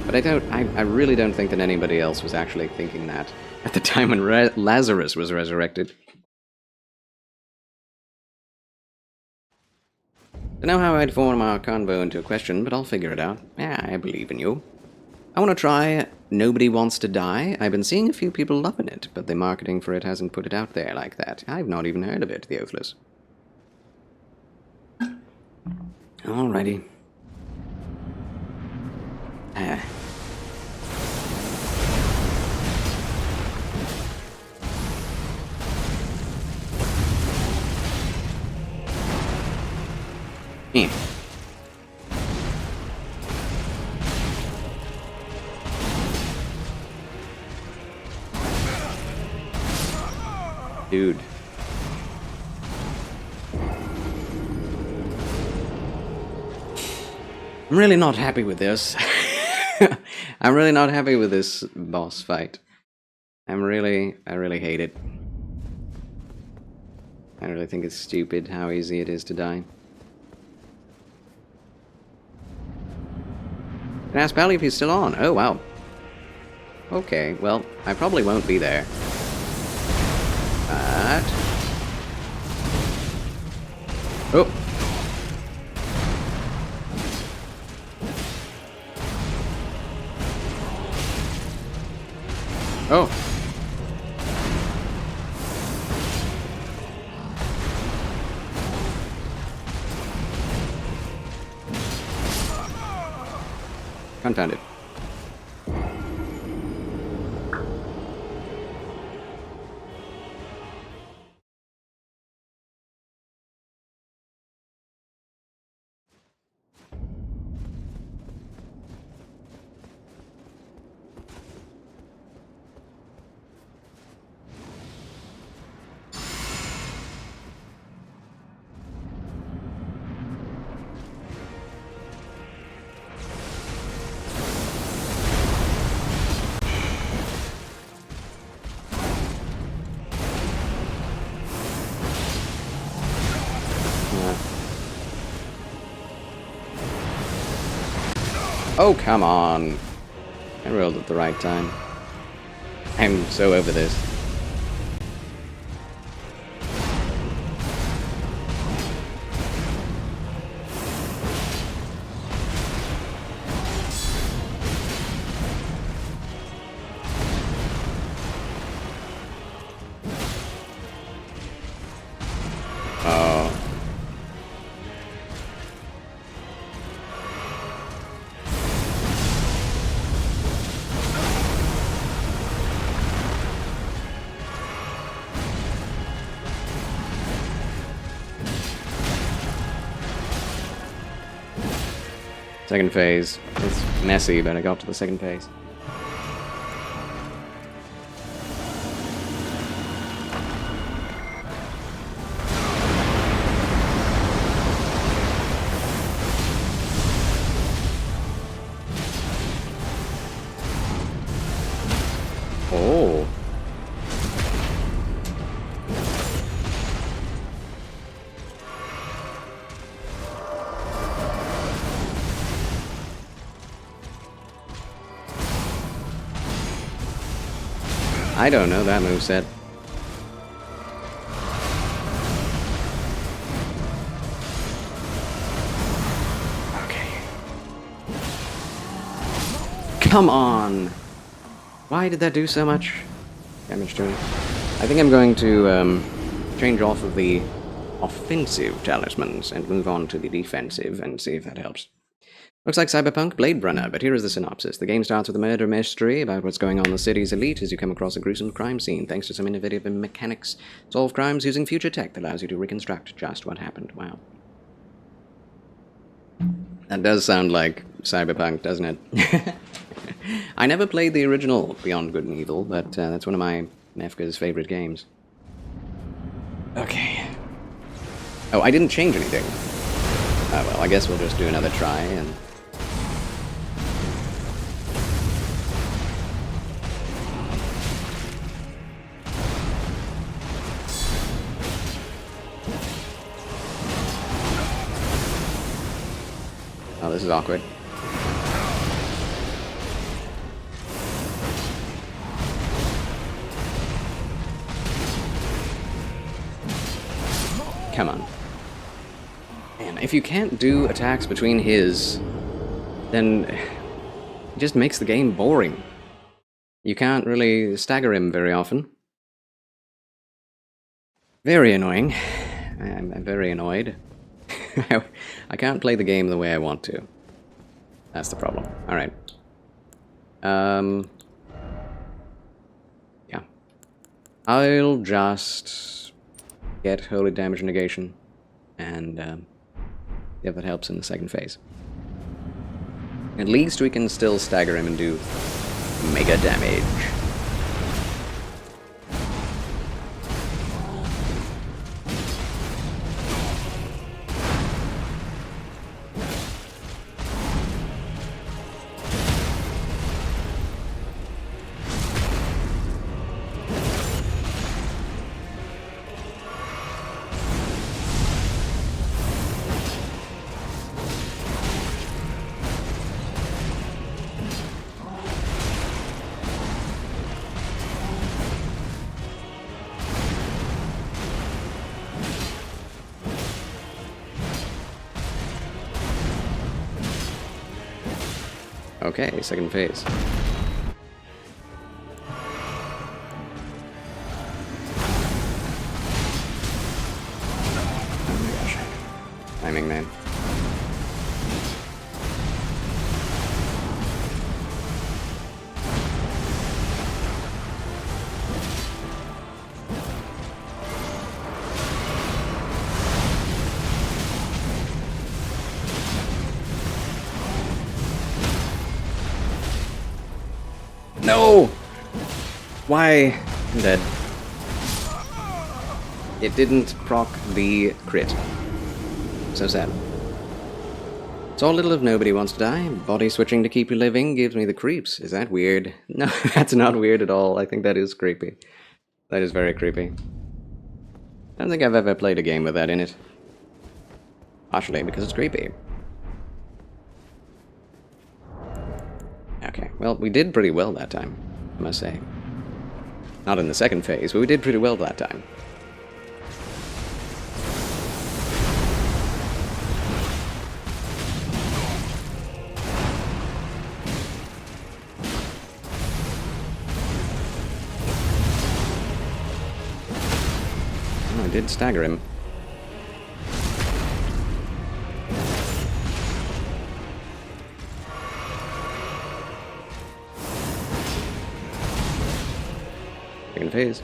But I really don't think that anybody else was actually thinking that at the time when Lazarus was resurrected. Don't know how I'd form our convo into a question, but I'll figure it out. Yeah, I believe in you. I want to try Nobody Wants to Die. I've been seeing a few people loving it, but the marketing for it hasn't put it out there like that. I've not even heard of it, The Oathless. Alrighty. Dude. I'm really not happy with this. I'm really not happy with this boss fight. I really hate it. I really think it's stupid how easy it is to die. Can I ask Pally if he's still on? Oh, wow. Okay, well, I probably won't be there. But... oh! Oh! Confounded. Oh, come on. I rolled at the right time. I'm so over this. Second phase. It's messy, but I got to the second phase. Oh. I don't know that moveset. Okay. Come on! Why did that do so much damage to me? I think I'm going to change off of the offensive talismans and move on to the defensive and see if that helps. Looks like Cyberpunk Blade Runner, but here is the synopsis. The game starts with a murder mystery about what's going on in the city's elite as you come across a gruesome crime scene. Thanks to some innovative mechanics, solve crimes using future tech that allows you to reconstruct just what happened. Wow. That does sound like Cyberpunk, doesn't it? I never played the original Beyond Good and Evil, but that's one of my Nefka's favorite games. Okay. Oh, I didn't change anything. Oh, well, I guess we'll just do another try and... Oh, this is awkward. Come on. Man, if you can't do attacks between his, then it just makes the game boring. You can't really stagger him very often. Very annoying. I'm very annoyed. I can't play the game the way I want to. That's the problem. Alright. Yeah. I'll just get holy damage negation and see if that helps in the second phase. At least we can still stagger him and do mega damage. Okay, second phase. Oh my gosh. Timing, man. No! Why? I'm dead. It didn't proc the crit. So sad. So little if nobody wants to die. Body switching to keep you living gives me the creeps. Is that weird? No, that's not weird at all. I think that is creepy. That is very creepy. I don't think I've ever played a game with that in it. Partially because it's creepy. Okay, well, we did pretty well that time, I must say. Not in the second phase, but we did pretty well that time. Oh, I did stagger him. Second phase.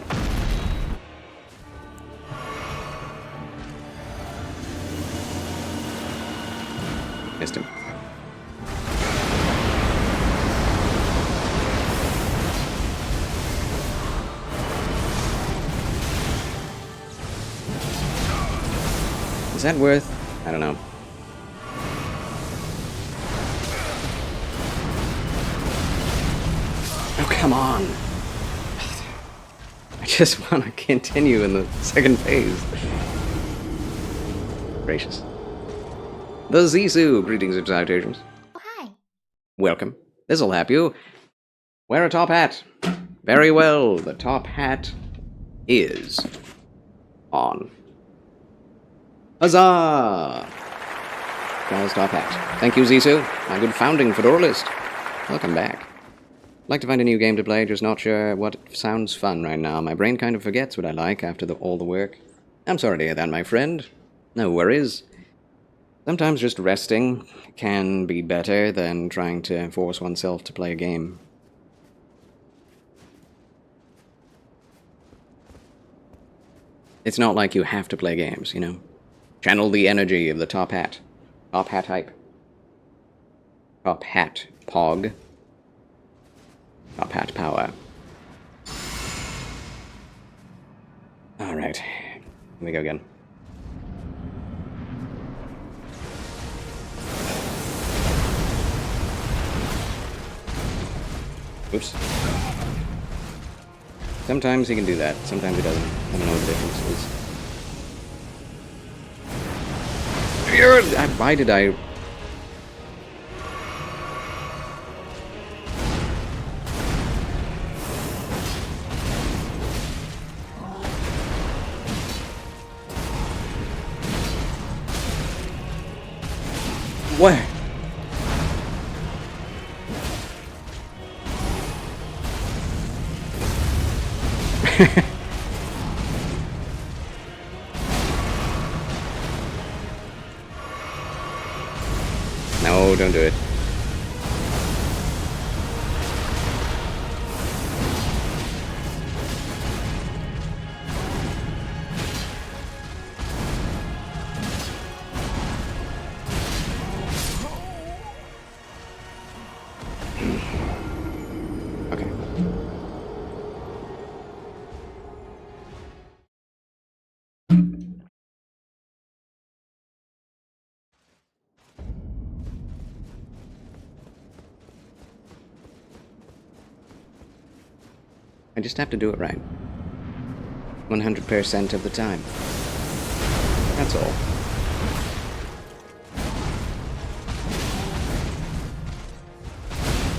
Missed him. Is that worth? I don't know. Oh, come on! just want to continue in the second phase. Gracious. The Zissou, greetings and salutations. Oh, hi. Welcome. This'll help you. Wear a top hat. Very well, the top hat is on. Huzzah! Charles Top Hat. Thank you, Zissou, my good founding fedoralist. Welcome back. Like to find a new game to play, just not sure what sounds fun right now. My brain kind of forgets what I like after all the work. I'm sorry to hear that, my friend. No worries. Sometimes just resting can be better than trying to force oneself to play a game. It's not like you have to play games, you know? Channel the energy of the top hat. Top hat hype. Top hat pog. Top hat power. Alright. Here we go again. Oops. Sometimes he can do that, sometimes he doesn't. I don't know what the difference is. Why did I... What? No, don't do it. Okay. I just have to do it right. 100% of the time. That's all.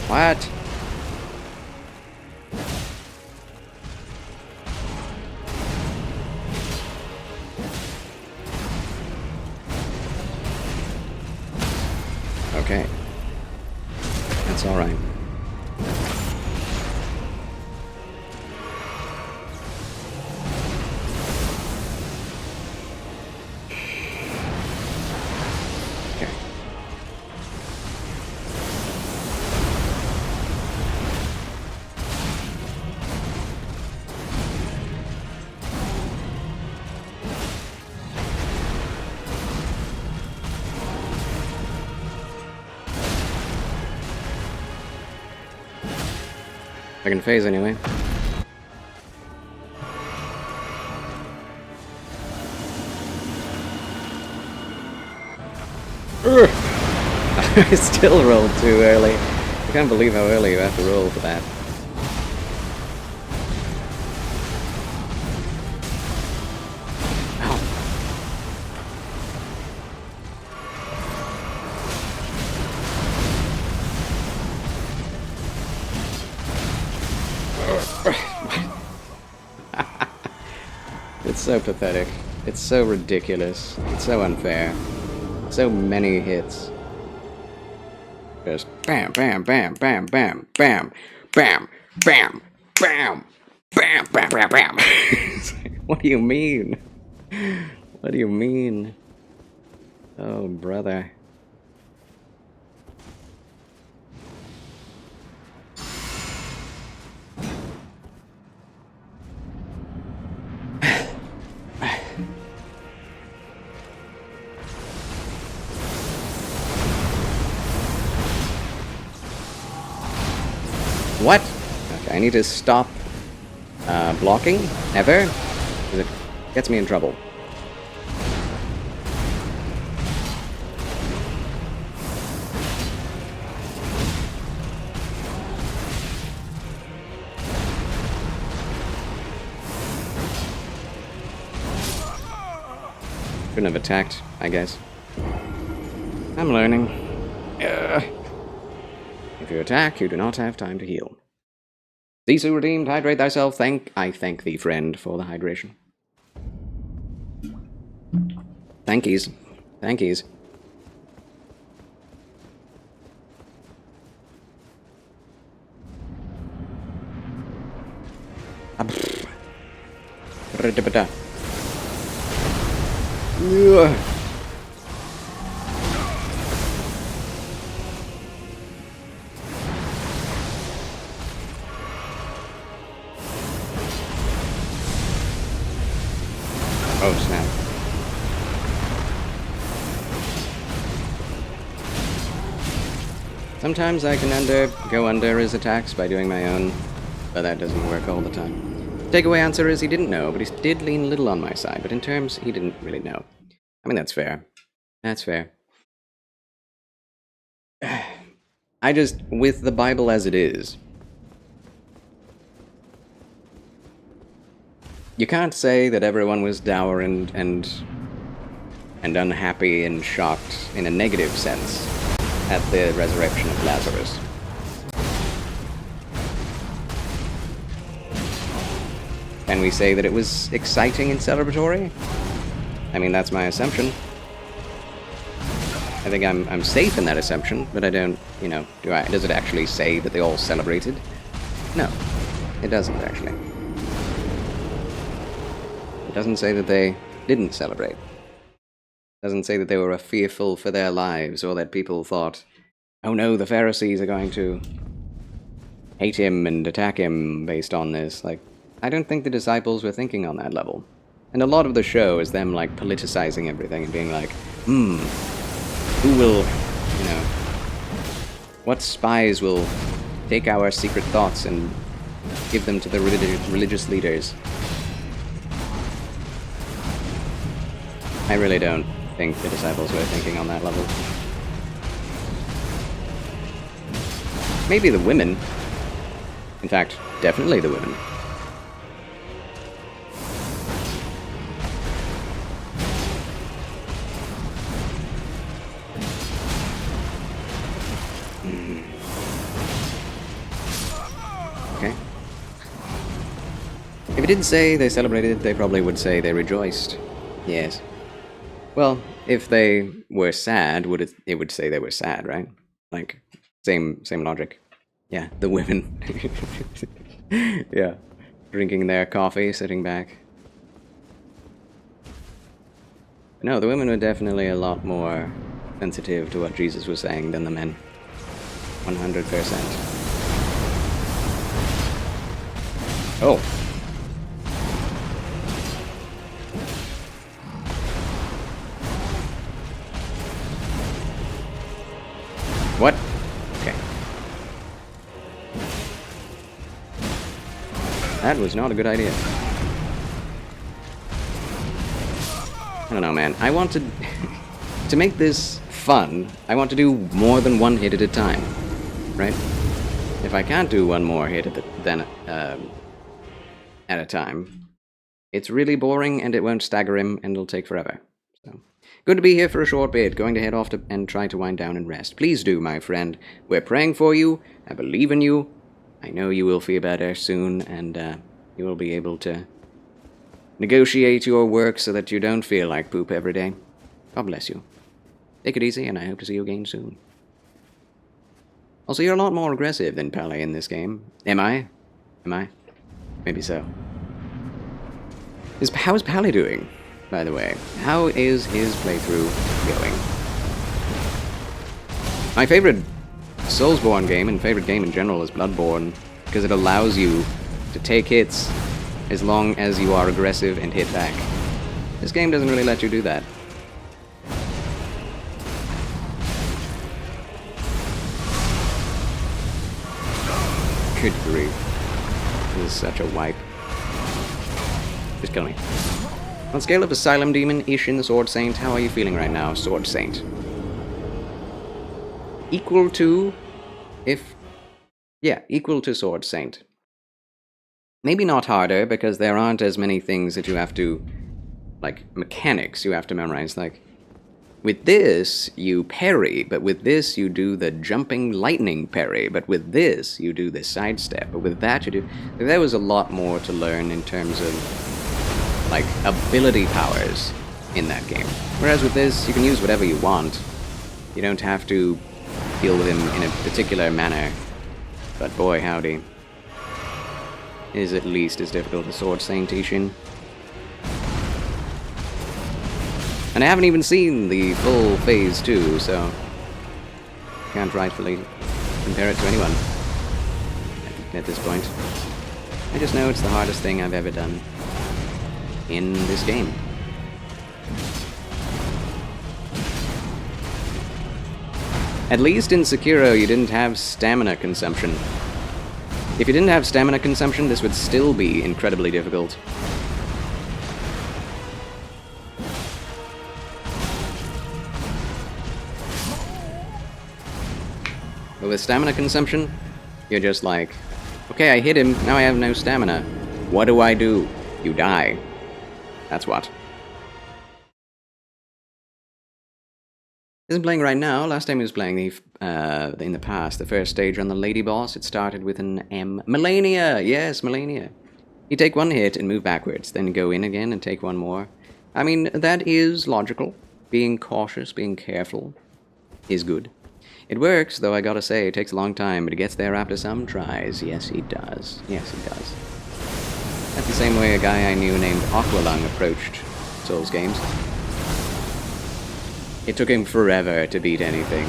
What? Okay. That's all right. Okay. Second phase, anyway. I still rolled too early. I can't believe how early you have to roll for that. It's so pathetic. It's so ridiculous. It's so unfair. So many hits. Just bam, bam, bam, bam, bam, bam, bam, bam, bam, bam, bam, bam, bam. It's like, what do you mean? What do you mean? Oh, brother. What? Okay, I need to stop blocking, ever, because it gets me in trouble. Shouldn't have attacked, I guess. I'm learning. If you attack, you do not have time to heal. Sisu redeemed, hydrate thyself. I thank thee, friend, for the hydration. Thankies. Thankies. Oh, snap. Sometimes I can go under his attacks by doing my own, but that doesn't work all the time. Takeaway answer is he didn't know, but he did lean a little on my side, but in terms, he didn't really know. I mean, that's fair. That's fair. I just, with the Bible as it is, you can't say that everyone was dour and unhappy and shocked in a negative sense at the resurrection of Lazarus. Can we say that it was exciting and celebratory? I mean, that's my assumption. I think I'm safe in that assumption, but I don't, does it actually say that they all celebrated? No, it doesn't actually. It doesn't say that they didn't celebrate. It doesn't say that they were fearful for their lives, or that people thought, oh no, the Pharisees are going to hate him and attack him based on this. Like, I don't think the disciples were thinking on that level. And a lot of the show is them, like, politicizing everything and being like, who will, what spies will take our secret thoughts and give them to the religious leaders? I really don't think the disciples were thinking on that level. Maybe the women. In fact, definitely the women. Okay. If it didn't say they celebrated, they probably would say they rejoiced. Yes. Well, if they were sad, it would say they were sad, right? Like, same logic. Yeah, the women. Yeah, drinking their coffee, sitting back. No, the women were definitely a lot more sensitive to what Jesus was saying than the men. 100%. Oh. What? Okay. That was not a good idea. I don't know, man. I want to... to make this fun, I want to do more than one hit at a time. Right? If I can't do one more hit at a time, it's really boring and it won't stagger him and it'll take forever. So... good to be here for a short bit. Going to head off and try to wind down and rest. Please do, my friend. We're praying for you. I believe in you. I know you will feel better soon, and you will be able to negotiate your work so that you don't feel like poop every day. God bless you. Take it easy, and I hope to see you again soon. Also, you're a lot more aggressive than Pally in this game. Am I? Am I? Maybe so. How is Pally doing? By the way, how is his playthrough going? My favorite Soulsborne game, and favorite game in general, is Bloodborne, because it allows you to take hits as long as you are aggressive and hit back. This game doesn't really let you do that. Good grief. This is such a wipe. Just kill me. On scale of Asylum Demon, Ishin, Sword Saint, how are you feeling right now, Sword Saint? Equal to... equal to Sword Saint. Maybe not harder, because there aren't as many things that you have to like, mechanics you have to memorize. Like, with this, you parry, but with this, you do the jumping lightning parry, but with this, you do the sidestep, but with that, you do... There was a lot more to learn in terms of, like, ability powers in that game. Whereas with this, you can use whatever you want. You don't have to deal with him in a particular manner. But boy, howdy. It is at least as difficult as Sword Saint Ishin. And I haven't even seen the full Phase 2, so can't rightfully compare it to anyone at this point. I just know it's the hardest thing I've ever done in this game. At least in Sekiro, you didn't have stamina consumption. If you didn't have stamina consumption, this would still be incredibly difficult. But with stamina consumption, you're just like, okay, I hit him, now I have no stamina. What do I do? You die. That's what. Isn't playing right now. Last time he was playing in the past, the first stage on the lady boss, it started with an M. Melania! Yes, Melania. You take one hit and move backwards, then go in again and take one more. I mean, that is logical. Being cautious, being careful is good. It works, though I gotta say, it takes a long time, but it gets there after some tries. Yes, it does. Yes, it does. That's the same way a guy I knew named Aqualung approached Souls games. It took him forever to beat anything.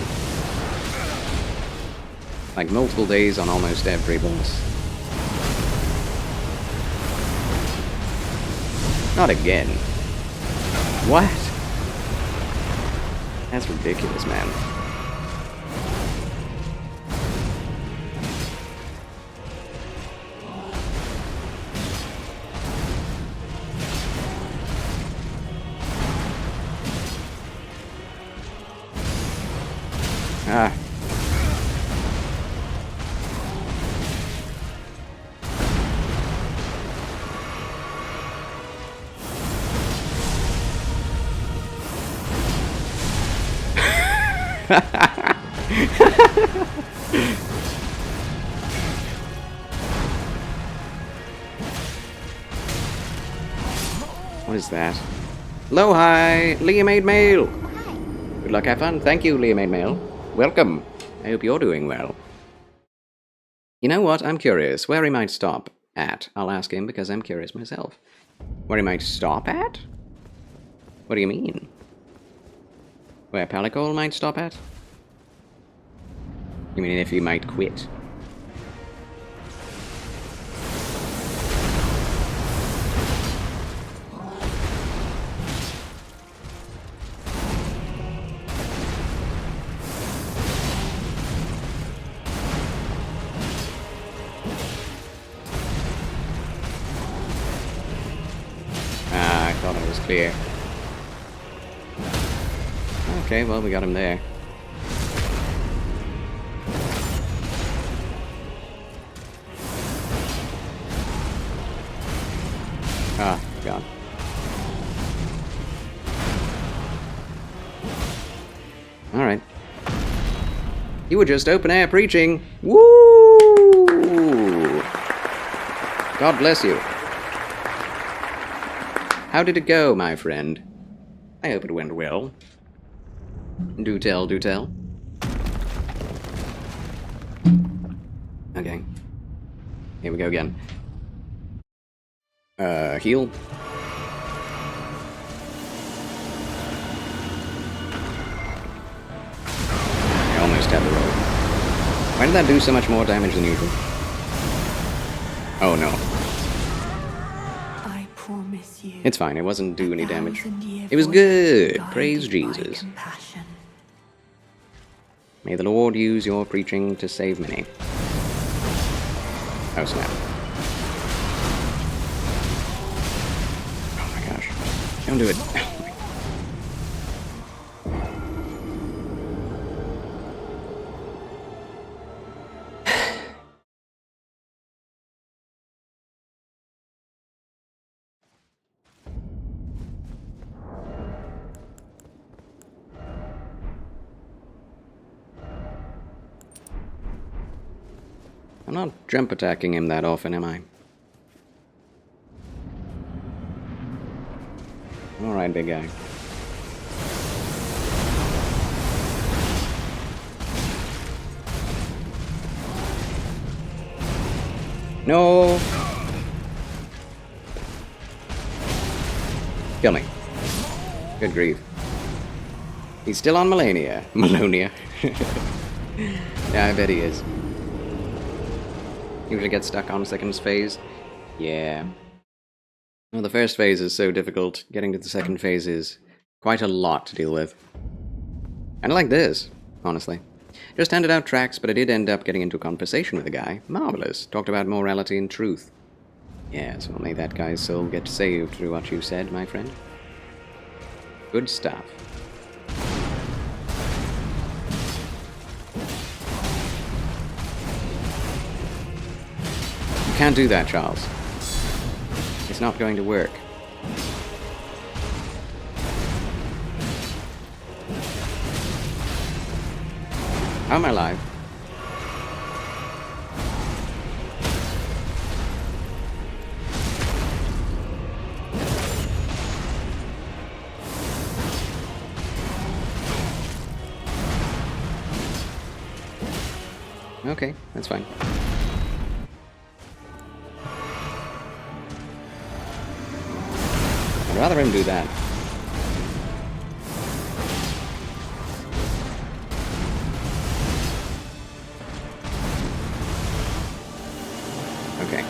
Like multiple days on almost every boss. Not again. What? That's ridiculous, man. Ah. What is that? Hello, hi! Leah Made Mail! Good luck, have fun. Thank you, Leah Made Mail. Welcome. I hope you're doing well. You know what? I'm curious where he might stop at. I'll ask him because I'm curious myself. Where he might stop at? What do you mean? Where Palicole might stop at? You mean if he might quit? I thought it was clear. Okay, well, we got him there. Ah, God. Alright. You were just open air preaching. Woo! God bless you. How did it go, my friend? I hope it went well. Do tell, do tell. Okay. Here we go again. Heal. I almost had the roll. Why did that do so much more damage than usual? Oh no. I promise you. It's fine, it wasn't do any damage. It was good! Praise Jesus. May the Lord use your preaching to save many. Oh snap. Oh my gosh. Don't do it. I'm not jump attacking him that often, am I? Alright, big guy. No! Kill me. Good grief. He's still on Melania. Melonia. Yeah, I bet he is. Usually get stuck on second phase. Yeah. Well, the first phase is so difficult. Getting to the second phase is quite a lot to deal with. And I like this, honestly. Just handed out tracks, but I did end up getting into a conversation with a guy. Marvelous. Talked about morality and truth. Yes, only that guy's soul gets saved through what you said, my friend. Good stuff. You can't do that, Charles. It's not going to work. How am I alive? Okay, that's fine. I'd rather him do that. Okay.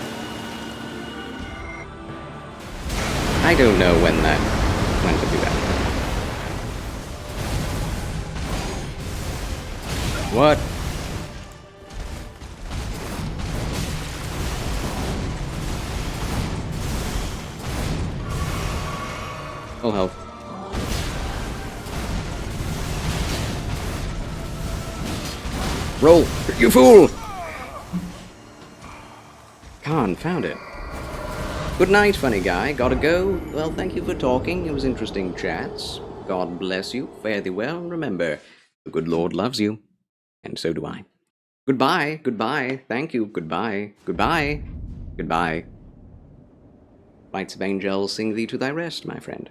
I don't know when to do that. What? Full health. Roll! You fool! Confound it. Good night, funny guy. Gotta go. Well, thank you for talking. It was interesting chats. God bless you. Fare thee well. Remember, the good Lord loves you. And so do I. Goodbye. Goodbye. Thank you. Goodbye. Goodbye. Goodbye. Lights of angels sing thee to thy rest, my friend.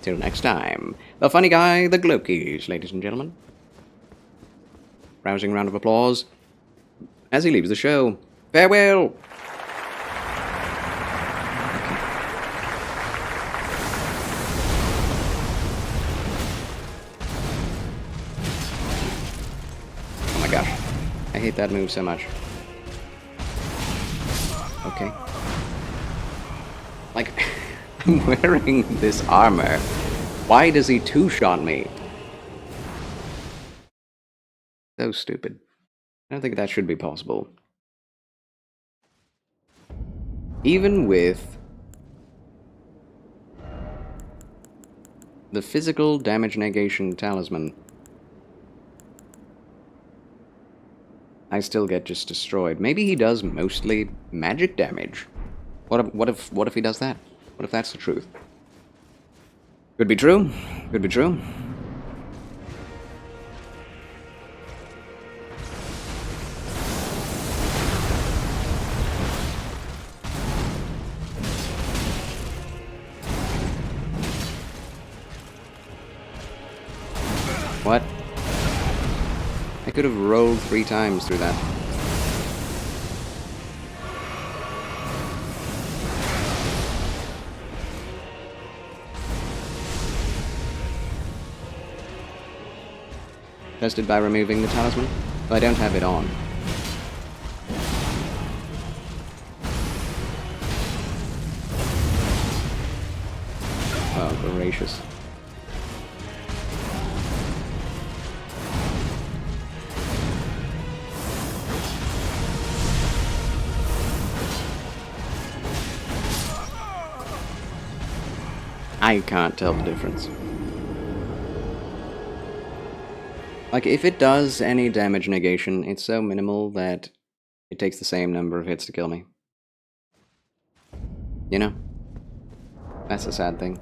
Till next time, the funny guy, the Glokis, ladies and gentlemen. Rousing round of applause as he leaves the show. Farewell! Oh my gosh. I hate that move so much. Okay. Like, I'm wearing this armor. Why does he two-shot me? So stupid. I don't think that should be possible. Even with the physical damage negation talisman, I still get just destroyed. Maybe he does mostly magic damage. What if he does that? What if that's the truth? Could be true. Could be true. What? I could have rolled 3 times through that. Tested by removing the talisman, but I don't have it on. Oh, gracious. I can't tell the difference. Like, if it does any damage negation, it's so minimal that it takes the same number of hits to kill me. You know? That's the sad thing.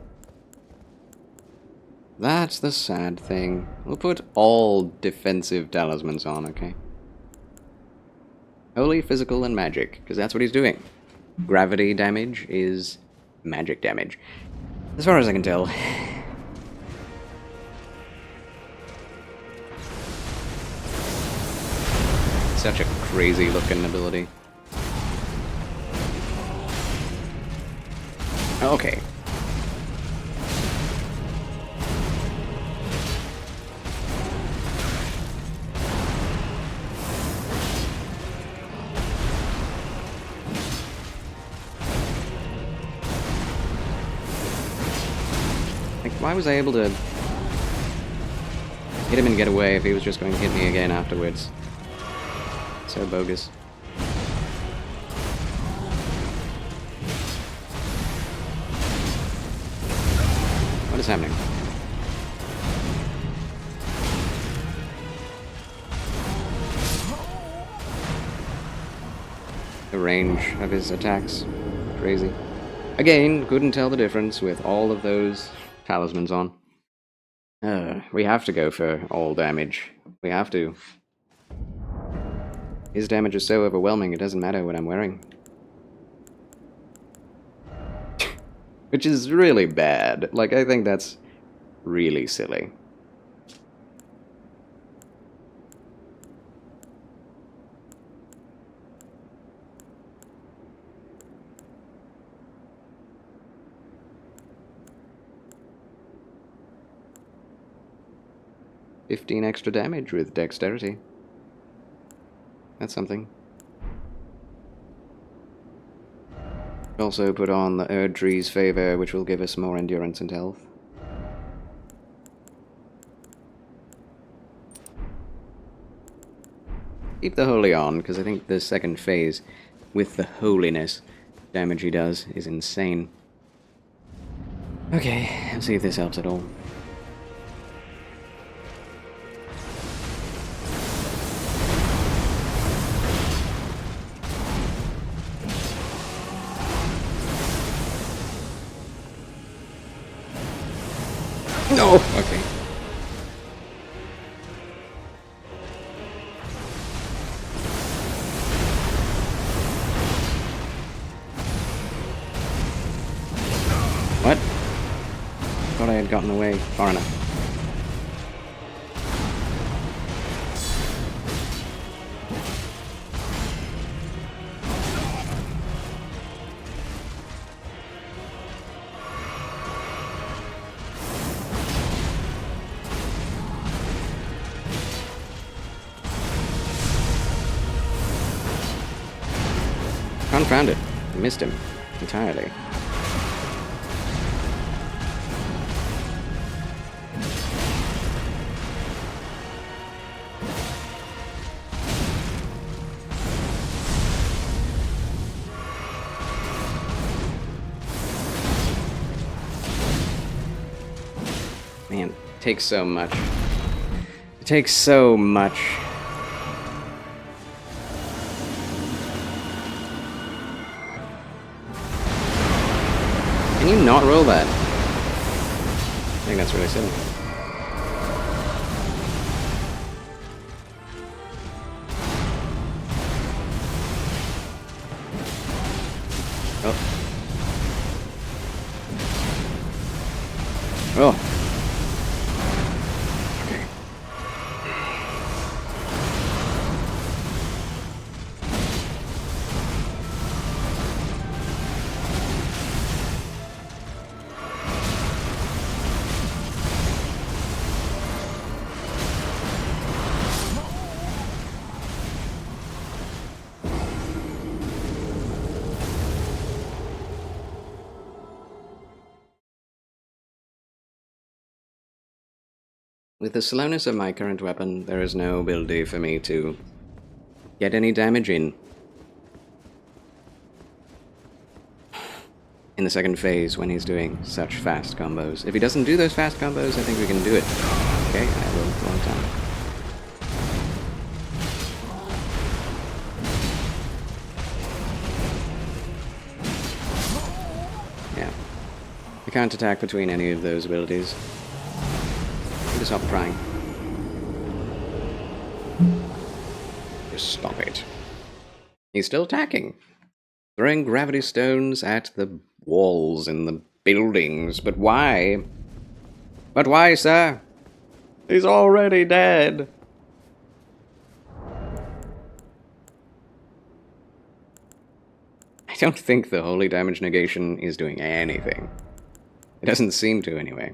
That's the sad thing. We'll put all defensive talismans on, okay? Holy, physical, and magic, because that's what he's doing. Gravity damage is magic damage. As far as I can tell. Such a crazy looking ability. Okay. Like, why was I able to hit him and get away if he was just going to hit me again afterwards? So bogus. What is happening? The range of his attacks. Crazy. Again, couldn't tell the difference with all of those talismans on. We have to go for all damage. We have to. His damage is so overwhelming, it doesn't matter what I'm wearing. Which is really bad. Like, I think that's really silly. "15 extra damage with dexterity. That's something. Also put on the Erdtree's favor, which will give us more endurance and health. Keep the holy on, because I think the second phase, with the holiness damage he does, is insane. Okay, let's see if this helps at all. No! Okay. What? Thought I had gotten away far enough. Confounded. I missed him entirely. Man, it takes so much. It takes so much. Can you not roll that? I think that's really silly. Oh. Oh. Okay. With the slowness of my current weapon, there is no ability for me to get any damage in the second phase when he's doing such fast combos. If he doesn't do those fast combos, I think we can do it. Okay, I will one time. Yeah. I can't attack between any of those abilities. Just stop trying. Just stop it. He's still attacking. Throwing gravity stones at the walls in the buildings. But why? But why, sir? He's already dead. I don't think the holy damage negation is doing anything. It doesn't seem to, anyway.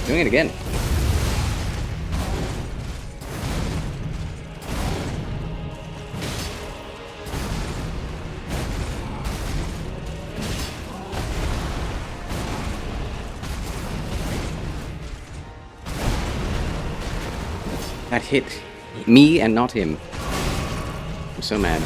Doing it again. That hit me and not him. I'm so mad.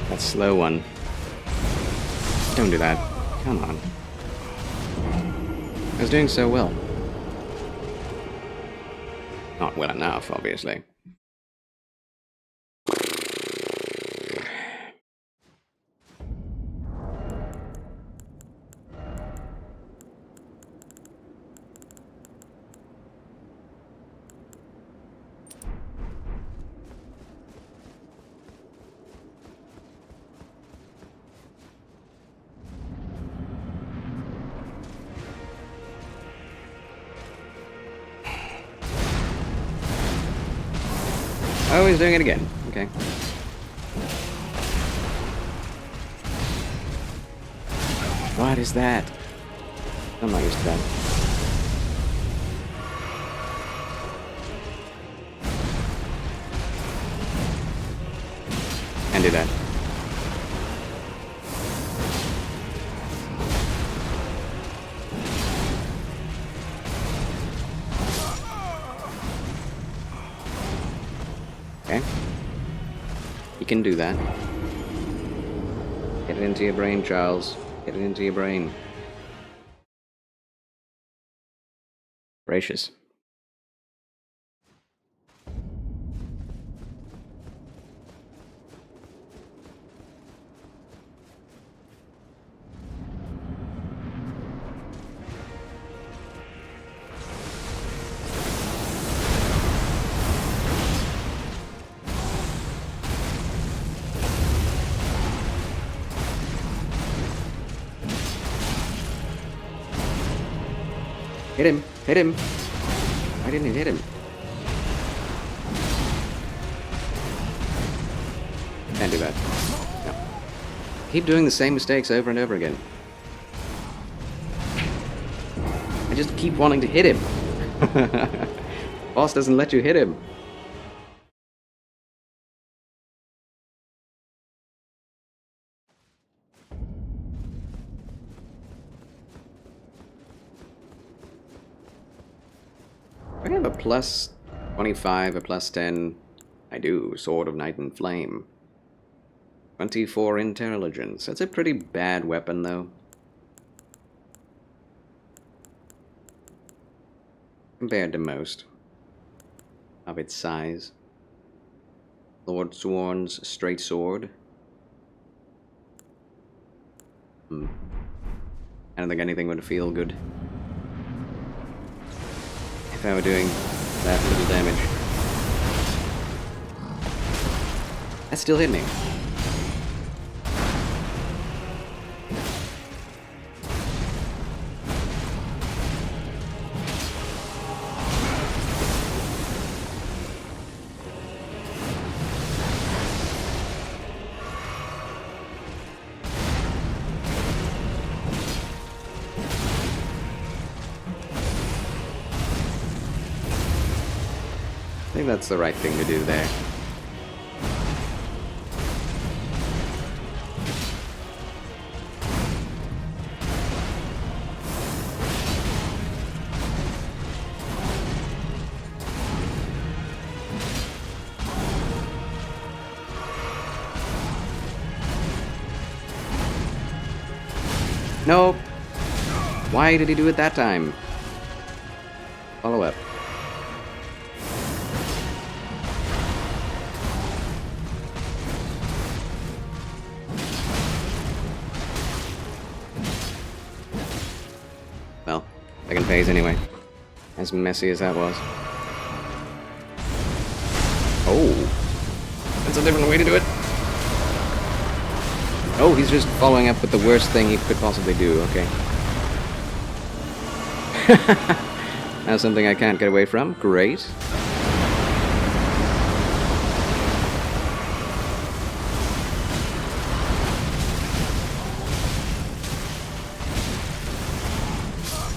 That slow one. Don't do that. Come on. I was doing so well. Not well enough, obviously. Oh, he's doing it again. Okay. What is that? I'm not used to that. Can't do that. Okay. You can do that. Get it into your brain, Charles. Get it into your brain. Gracious. Hit him! Hit him! Why didn't it hit him? Can't do that. No. Keep doing the same mistakes over and over again. I just keep wanting to hit him. Boss doesn't let you hit him. I have a plus 25, a plus 10. I do. Sword of Night and Flame. 24 intelligence. That's a pretty bad weapon, though. Compared to most of its size. Lord Sworn's straight sword. I don't think anything would feel good if I were doing that little damage. That still hit me. think that's the right thing to do there. Nope. Why did he do it that time? Follow up. Well, second phase anyway. As messy as that was. Oh. That's a different way to do it. Oh, he's just following up with the worst thing he could possibly do. Okay. Now something I can't get away from. Great.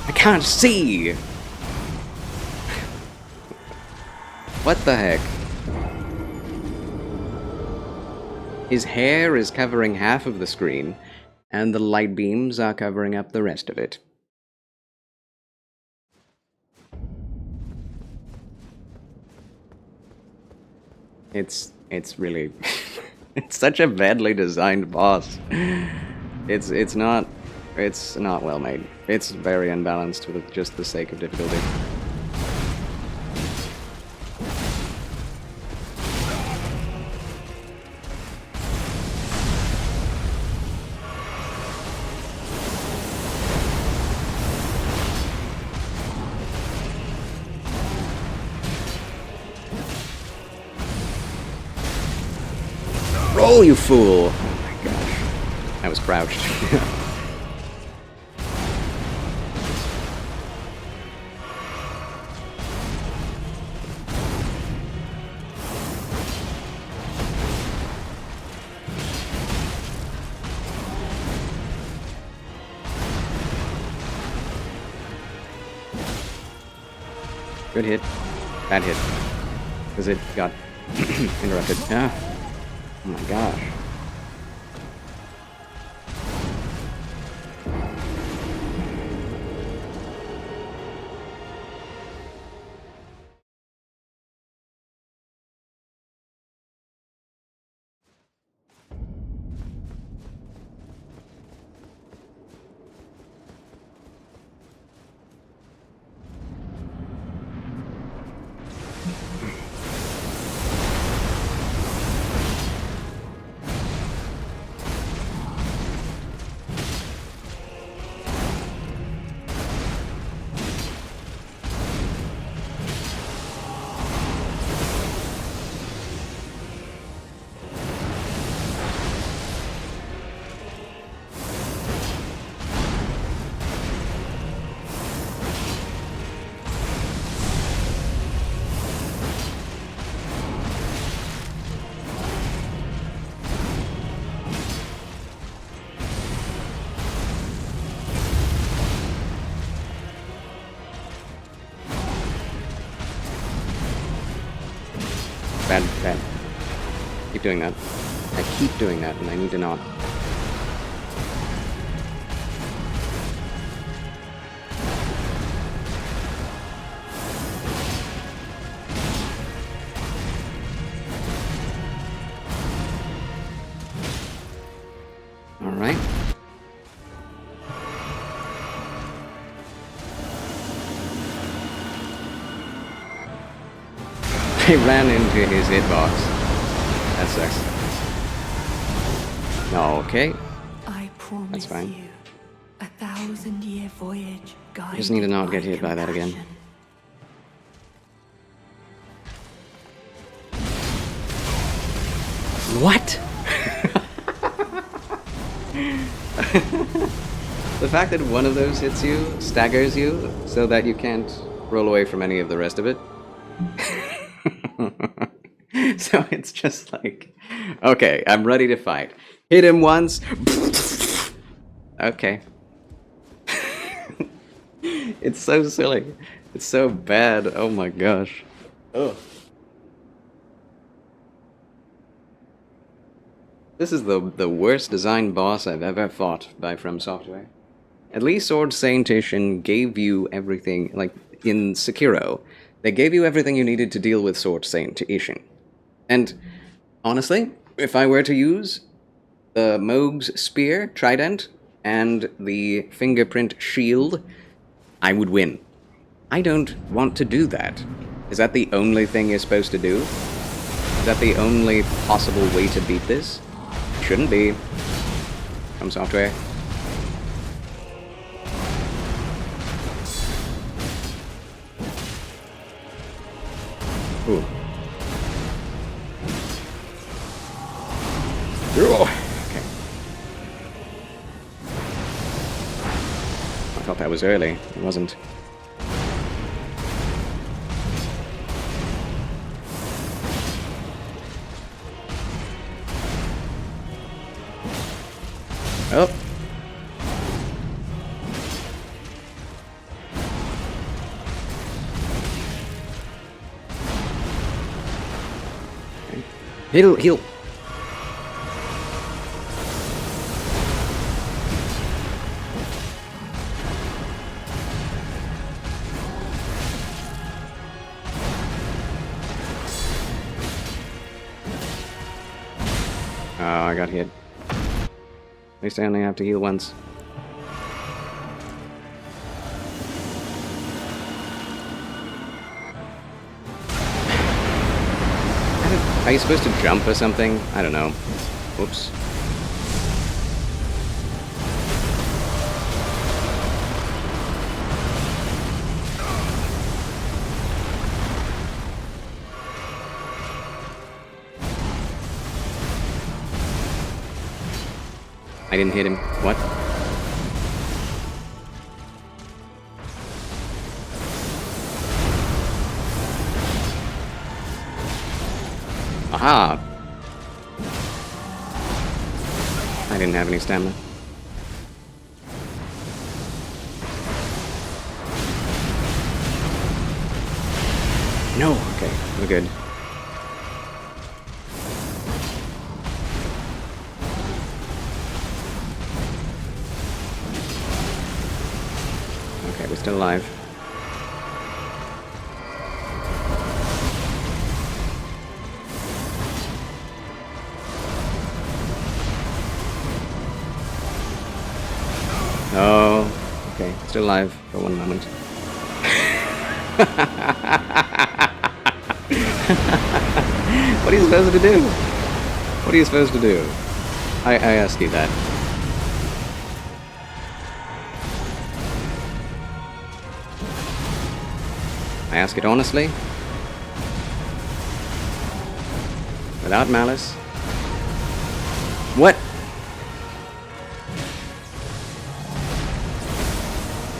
I can't see! What the heck? His hair is covering half of the screen, and the light beams are covering up the rest of it. It's really it's such a badly designed boss. It's not well made. It's very unbalanced with just the sake of difficulty. Roll, you fool! Oh my gosh. I was crouched. Good hit. Bad hit. Because it got interrupted. Ah. Oh my gosh. Bad. Keep doing that. I keep doing that, and I need to not. Alright. I ran into his hitbox. That sucks. Okay. I promise That's fine. you, 1,000-year voyage guided Just need to not get hit by that again. compassion. What? The fact that one of those hits you, staggers you, so that you can't roll away from any of the rest of it. So it's just like, okay, I'm ready to fight. Hit him once. Okay. It's so silly. It's so bad. Oh my gosh. Oh. This is the worst designed boss I've ever fought by From Software. At least Sword Saintation gave you everything, like in Sekiro, they gave you everything you needed to deal with Sword Saintation. And honestly, if I were to use the Moog's Spear, Trident, and the Fingerprint Shield, I would win. I don't want to do that. Is that the only thing you're supposed to do? Is that the only possible way to beat this? Shouldn't be. From Software. Ooh. Okay. I thought that was early. It wasn't. Oh. Okay. Heal. Oh, I got hit. At least I only have to heal once. Are you supposed to jump or something? I don't know. Whoops. I didn't hit him. What? Aha! I didn't have any stamina. No! Okay, we're good. Okay, we're still alive. Oh, okay, still alive for one moment. What are you supposed to do? What are you supposed to do? I ask you that. I ask it honestly, without malice. What?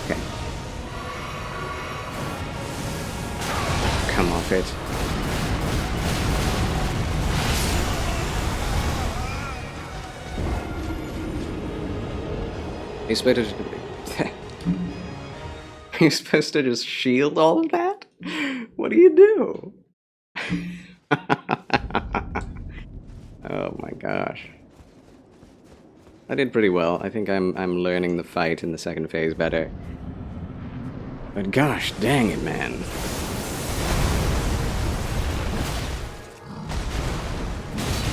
Okay. Come off it. You're supposed to... You're supposed to just shield all of that? What do you do? Oh my gosh. I did pretty well. I think I'm learning the fight in the second phase better. But gosh dang it, man.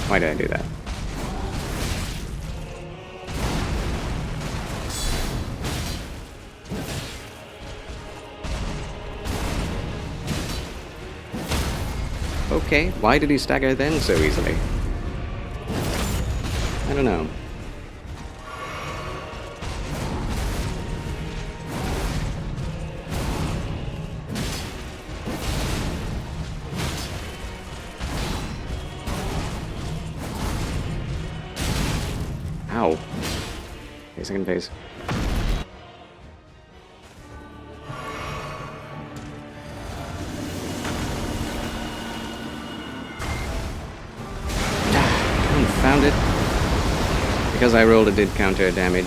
Why did I do that? Okay, why did he stagger then so easily? I don't know. Ow. Okay, second phase. Found it. Because I rolled, it did counter damage.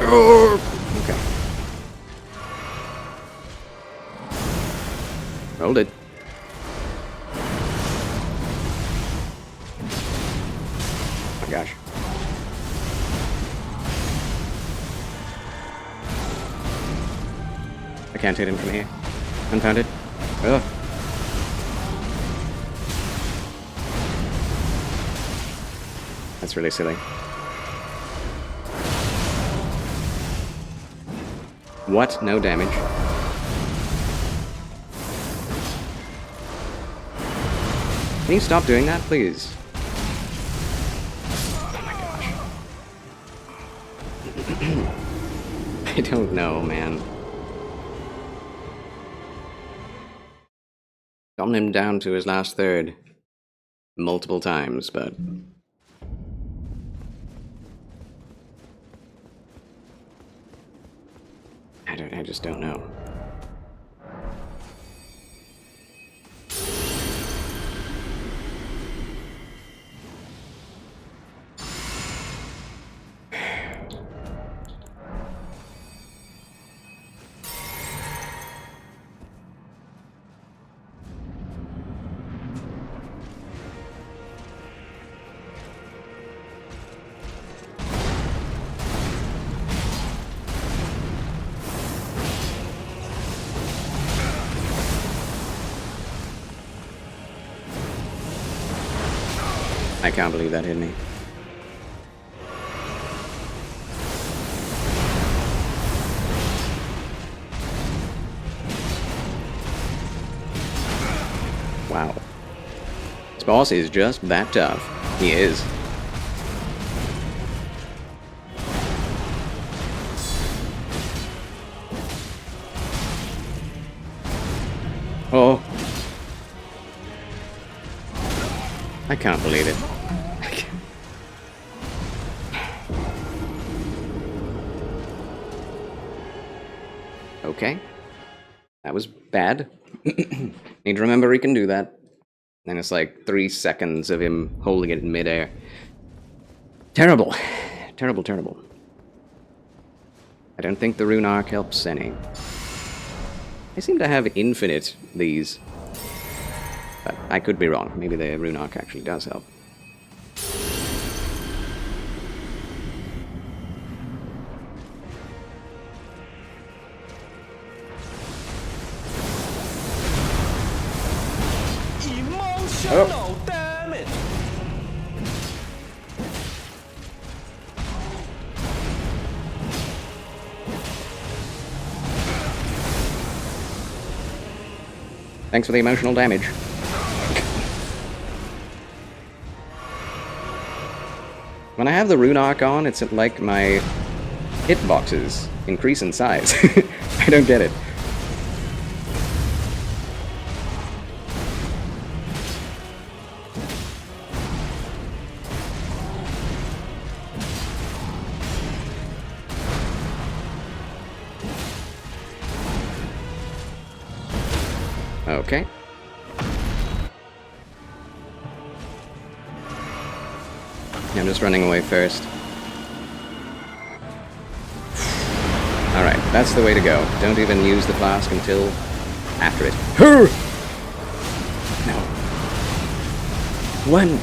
Okay. Rolled it. Oh my gosh. I can't hit him from here. Unfounded. Ugh. That's really silly. What? No damage. Can you stop doing that, please? Oh my gosh. I don't know, man. Gotten him down to his last third multiple times, but I just don't know. I can't believe that hit me. Wow. This boss is just that tough. He is. Oh. I can't believe it. Okay. That was bad. Need to remember he can do that. And it's like 3 seconds of him holding it in midair. Terrible. Terrible, terrible. I don't think the rune arc helps any. I seem to have infinite these. But I could be wrong. Maybe the rune arc actually does help. Emotional damage. Thanks for the emotional damage. When I have the rune arc on, it's like my hitboxes increase in size. I don't get it. Okay. I'm just running away first. Alright, that's the way to go. Don't even use the flask until after it. No. When?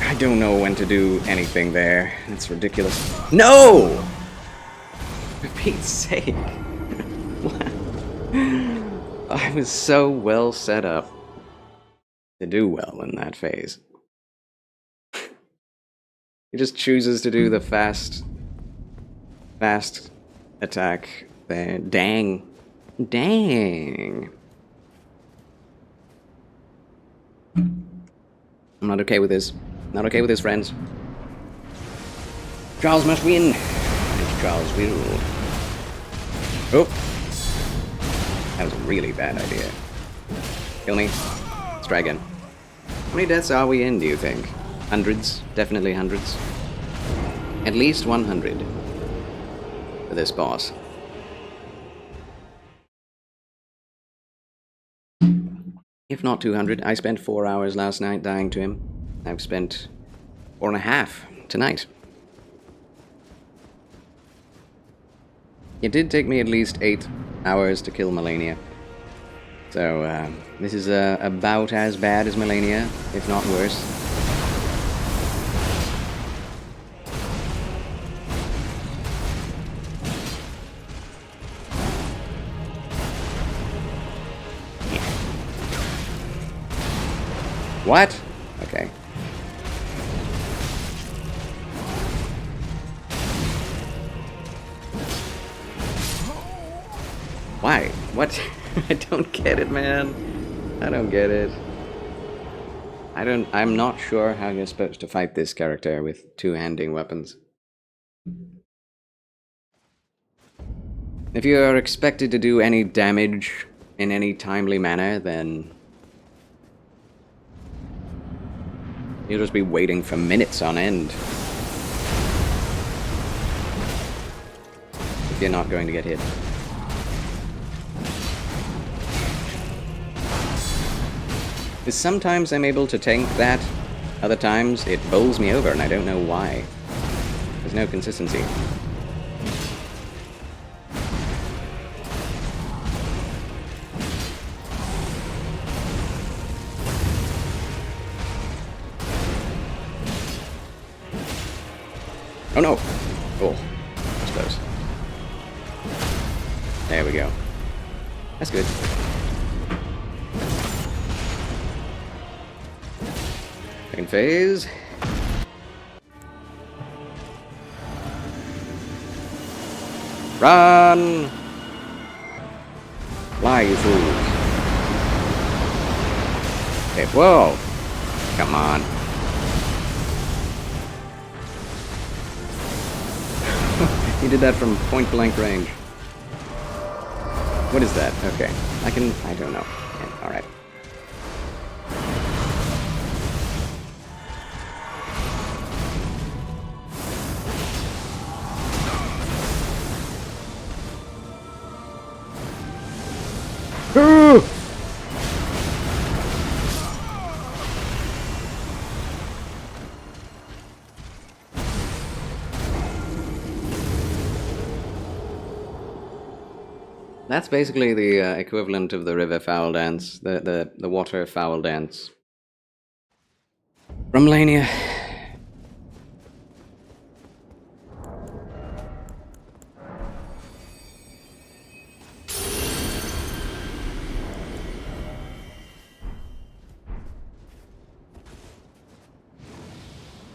I don't know when to do anything there. It's ridiculous. No! For Pete's sake. I was so well set up to do well in that phase. He just chooses to do the fast attack there. Dang. I'm not okay with this. Not okay with this, friends. Charles must win. And Charles will. Oh. That was a really bad idea. Kill me. Let's try again. How many deaths are we in, do you think? Hundreds? Definitely hundreds. At least 100 for this boss. If not 200. I spent 4 hours last night dying to him. I've spent 4.5 tonight. It did take me at least 8 hours to kill Melania. So, this is about as bad as Melania, if not worse. What? Okay. Why? What? I don't get it, man. I don't get it. I'm not sure how you're supposed to fight this character with two-handing weapons. If you are expected to do any damage in any timely manner, then you'll just be waiting for minutes on end. If you're not going to get hit. Because sometimes I'm able to tank that, other times it bowls me over and I don't know why. There's no consistency. Oh no! Cool. I suppose. There we go. That's good. Second phase. Run! Fly, you fools. Okay, whoa! Come on. He did that from point blank range. What is that? Okay. I don't know. Yeah, alright. That's basically the equivalent of the river fowl dance, the water fowl dance. From Lania.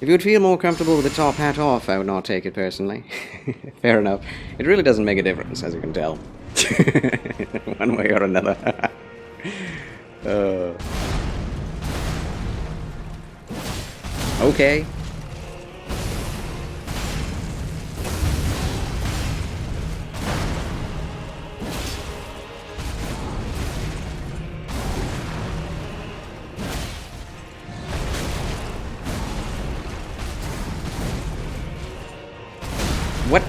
If you would feel more comfortable with the top hat off, I would not take it personally. Fair enough. It really doesn't make a difference, as you can tell. One way or another. Okay. What?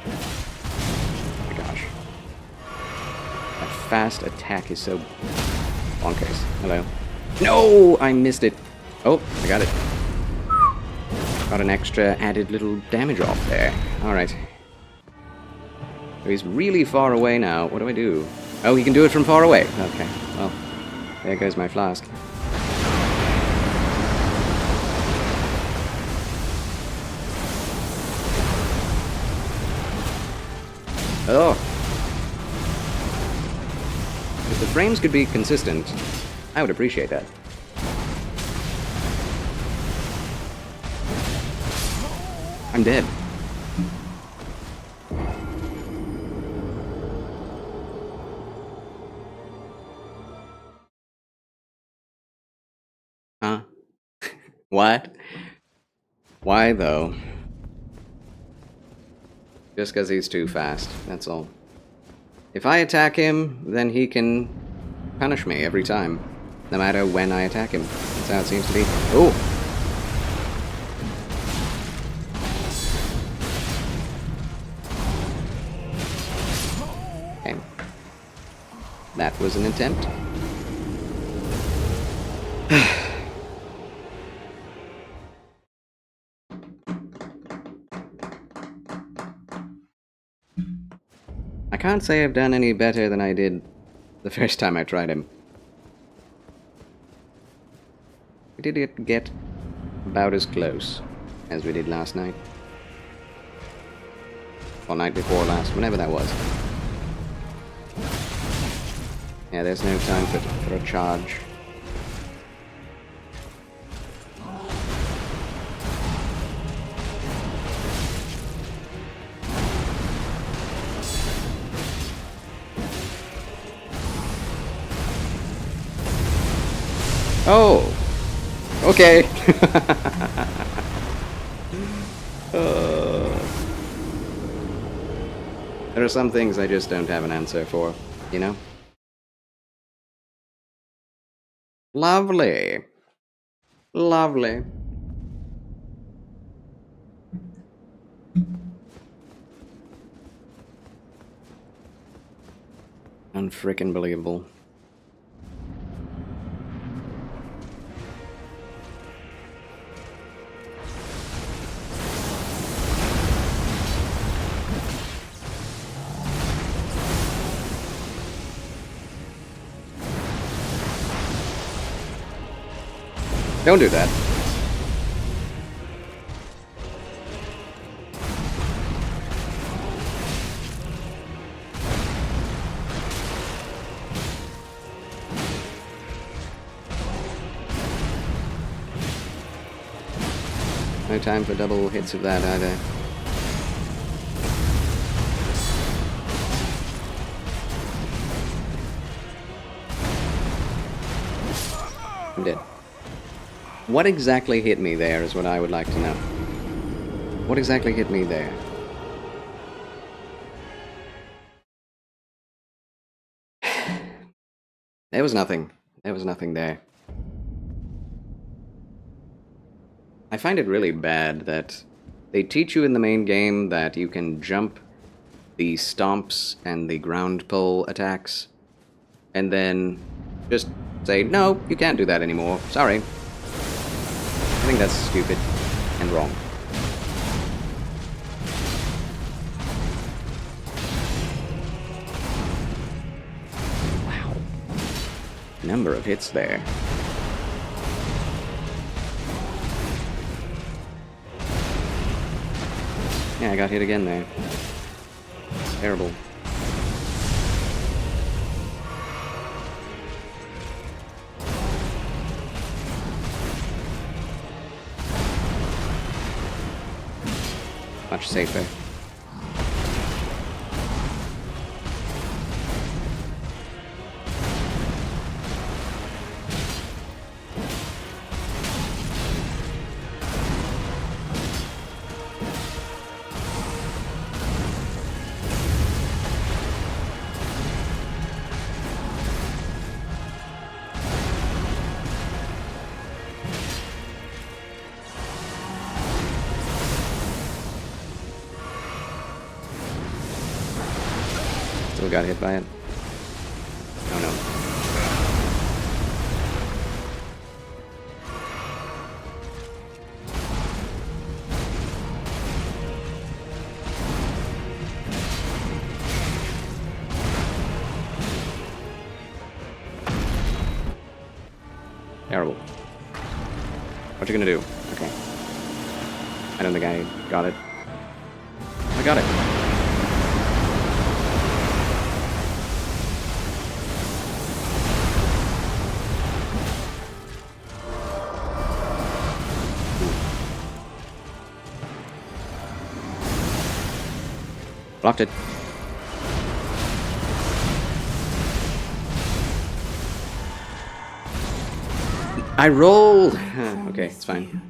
Oh my gosh. That fast attack is so bonkers. Hello. No! I missed it. Oh, I got it. Got an extra added little damage off there. Alright. So he's really far away now. What do I do? Oh, he can do it from far away. Okay, well, there goes my flask. Oh. If the frames could be consistent, I would appreciate that. I'm dead. Huh? What? Why, though? Just because he's too fast, that's all. If I attack him, then he can punish me every time, no matter when I attack him. That's how it seems to be. Oh! Okay. That was an attempt. I can't say I've done any better than I did the first time I tried him. We did get about as close as we did last night. Or night before last, whenever that was. Yeah, there's no time for a charge. Oh! Okay! There are some things I just don't have an answer for, you know? Lovely. Lovely. Unfrickin' believable. Don't do that. No time for double hits of that either. I'm dead. What exactly hit me there is what I would like to know. What exactly hit me there? There was nothing. There was nothing there. I find it really bad that they teach you in the main game that you can jump the stomps and the ground pull attacks, and then just say, no, you can't do that anymore. Sorry. I think that's stupid and wrong. Wow. Number of hits there. Yeah, I got hit again there. Terrible. Much safer. Still got hit by it. Oh no. Terrible. What you gonna do? Okay. I don't think I got it. I got it. Blocked it. I rolled! Okay, it's fine.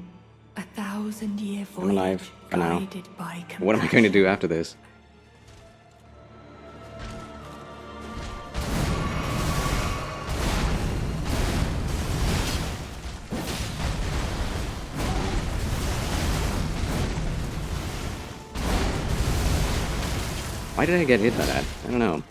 1,000-year voyage I'm alive for now. guided by What am I going to do after this? Why did I get hit by that? I don't know.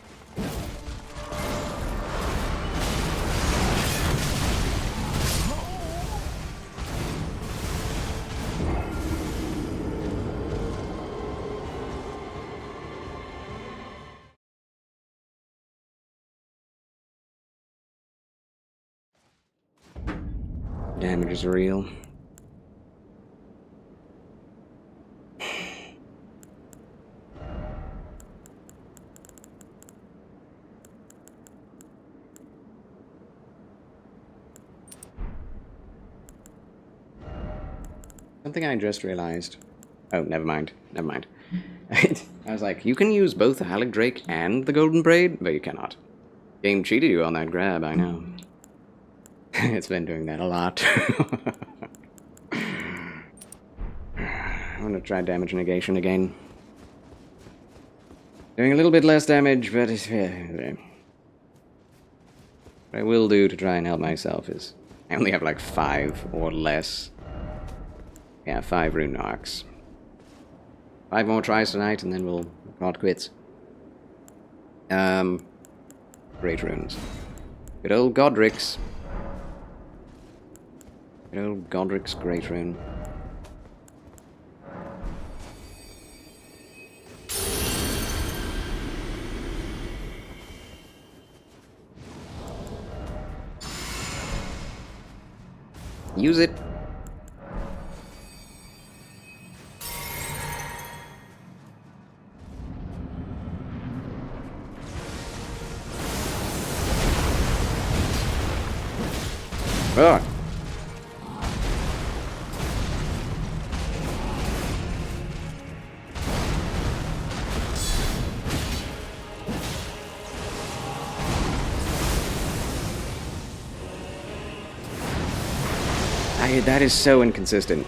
Damage is real. Something I just realized. Oh, never mind. Never mind. I was like, you can use both the Halleck Drake and the Golden Braid, but you cannot. Game cheated you on that grab, I know. It's been doing that a lot. I'm gonna try damage negation again. Doing a little bit less damage, but it's... what I will do to try and help myself is... I only have like 5 or less. Yeah, 5 rune arcs. 5 more tries tonight, and then we'll call it quits. Great runes. Good old Godric's. Good old Godric's Great Rune. Use it. Ugh. That is so inconsistent.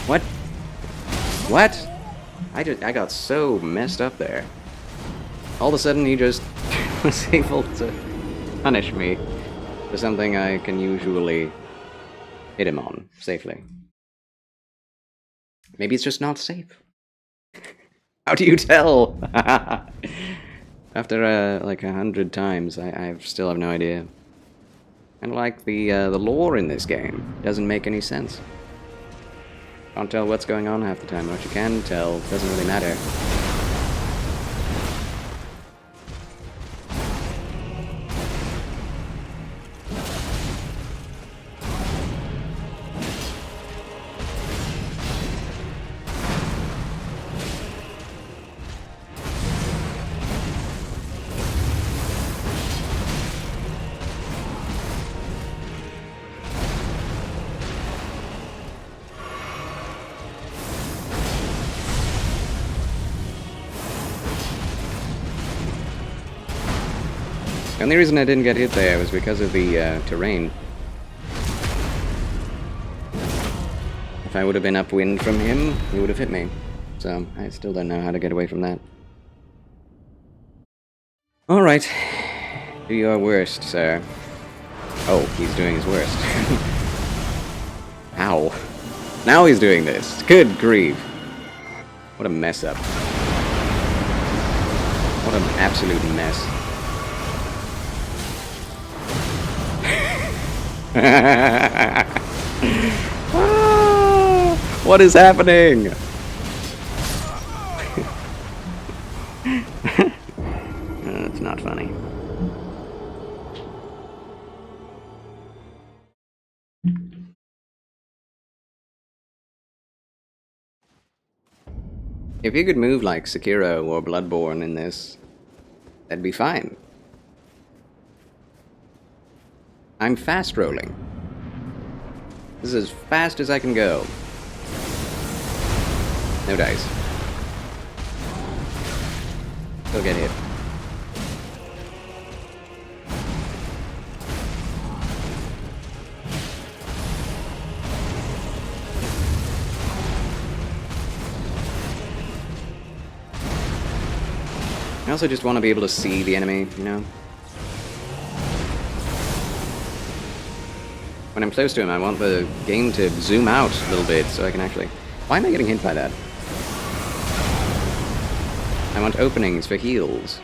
What? What? I got so messed up there. All of a sudden he just was able to punish me for something I can usually hit him on safely. Maybe it's just not safe. How do you tell? After like 100 times, I still have no idea. And like the lore in this game doesn't make any sense. Can't tell what's going on half the time. What you can tell doesn't really matter. The only reason I didn't get hit there was because of the terrain. If I would have been upwind from him, he would have hit me. So, I still don't know how to get away from that. Alright. Do your worst, sir. Oh, he's doing his worst. Ow. Now he's doing this. Good grief. What a mess up. What an absolute mess. What is happening? That's not funny. If you could move like Sekiro or Bloodborne in this, that'd be fine. I'm fast rolling. This is as fast as I can go. No dice. Still get hit. I also just want to be able to see the enemy, you know? When I'm close to him, I want the game to zoom out a little bit so I can actually... Why am I getting hit by that? I want openings for heals.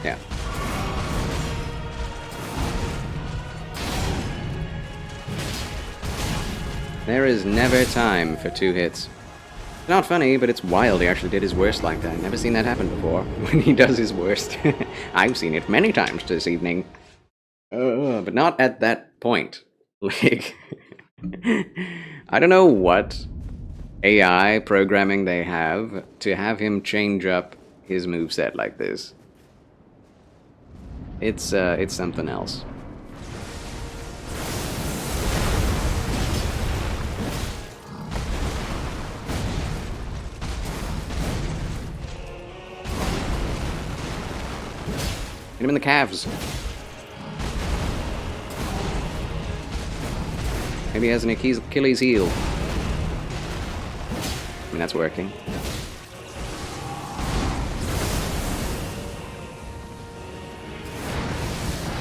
Yeah. There is never time for 2 hits. Not funny, but it's wild he actually did his worst like that. Never seen that happen before, when he does his worst. I've seen it many times this evening. But not at that point. Like, I don't know what AI programming they have to have him change up his moveset like this. It's something else. Hit him in the calves. Maybe he has an Achilles heel. I mean, that's working.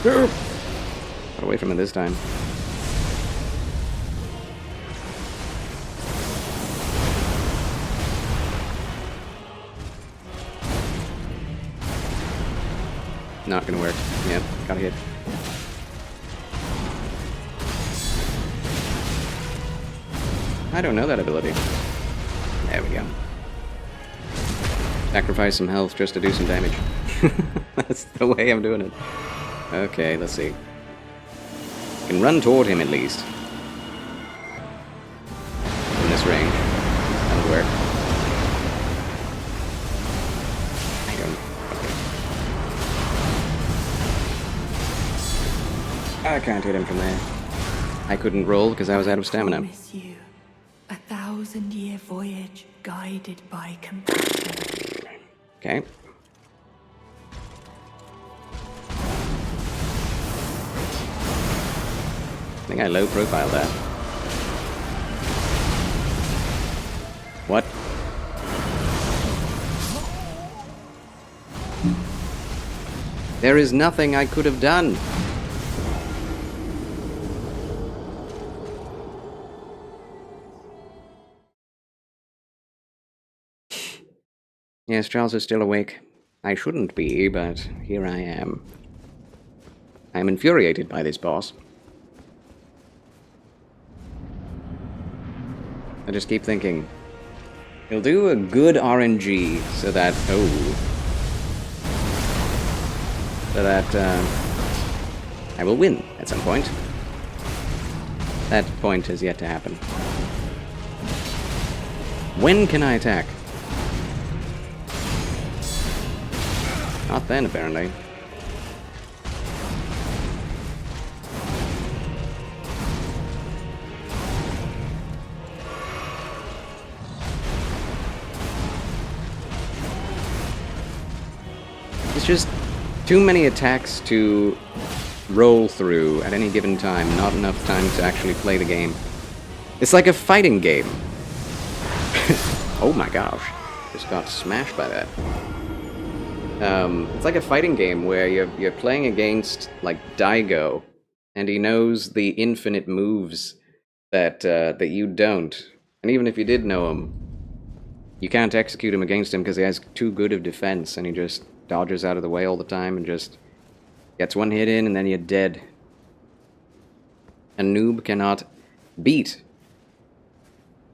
Got away from it this time. Not gonna work. Yep, got hit. I don't know that ability. There we go. Sacrifice some health just to do some damage. That's the way I'm doing it. Okay, let's see. Can run toward him at least. In this range. That'll work. I don't... Okay. I can't hit him from there. I couldn't roll because I was out of stamina. Promise you, 1,000-year voyage guided by compassion. Okay. I think I low profile that. What? There is nothing I could have done. Yes, Charles is still awake. I shouldn't be, but here I am. I am infuriated by this boss. I just keep thinking, he'll do a good RNG so that, I will win at some point. That point has yet to happen. When can I attack? Not then, apparently. It's just too many attacks to roll through at any given time. Not enough time to actually play the game. It's like a fighting game. Oh my gosh. Just got smashed by that. It's like a fighting game where you're playing against, like, Daigo, and he knows the infinite moves that you don't. And even if you did know him, you can't execute him against him because he has too good of defense, and he just dodges out of the way all the time and just gets one hit in, and then you're dead. A noob cannot beat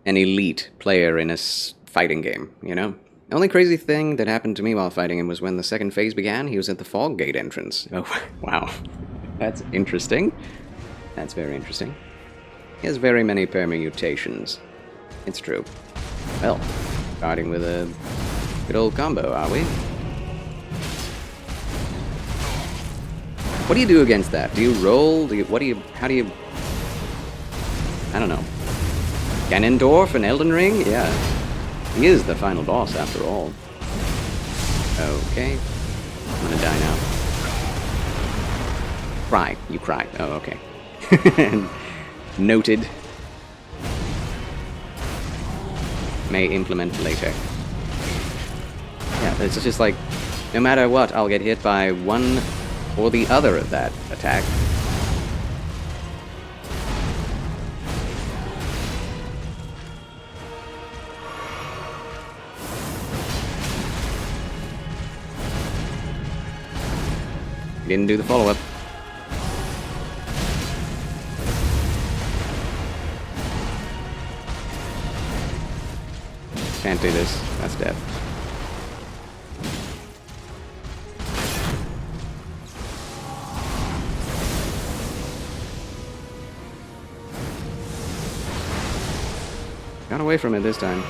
an elite player in a fighting game, you know? The only crazy thing that happened to me while fighting him was when the second phase began, he was at the fog gate entrance. Oh, wow. That's interesting. That's very interesting. He has very many permutations. It's true. Well, starting with a good old combo, are we? What do you do against that? Do you roll? How do you... I don't know. Ganondorf in Elden Ring? Yeah. He is the final boss, after all. Okay. I'm gonna die now. Cry. You cry. Oh, okay. Noted. May implement later. Yeah, it's just like, no matter what, I'll get hit by one or the other of that attack. Didn't do the follow-up. Can't do this. That's dead. Got away from it this time.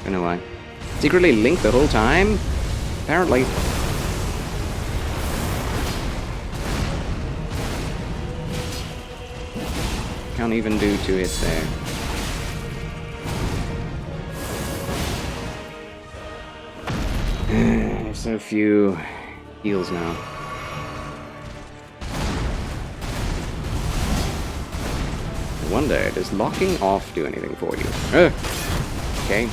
Don't know why. Secretly linked the whole time? Apparently. Can't even do 2 hits there. So few heals now. I wonder, does locking off do anything for you? Okay.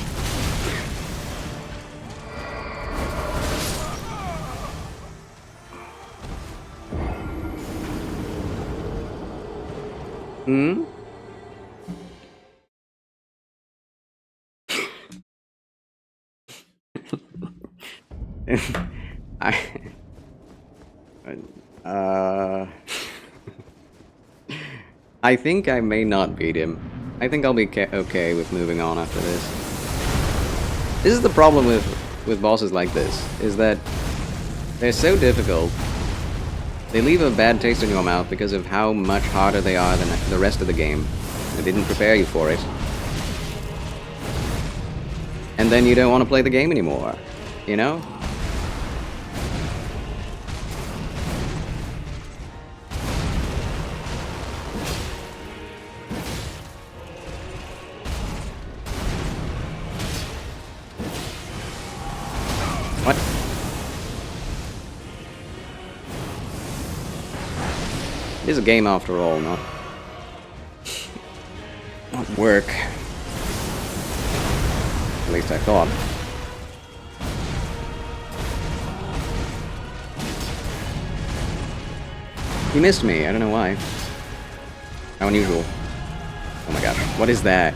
Hmm? I... I think I may not beat him. I think I'll be okay with moving on after this. This is the problem with bosses like this, is that they're so difficult. They leave a bad taste in your mouth because of how much harder they are than the rest of the game. They didn't prepare you for it. And then you don't want to play the game anymore, you know? What? It is a game after all, not work. At least I thought. He missed me, I don't know why. How unusual. Oh my gosh, what is that?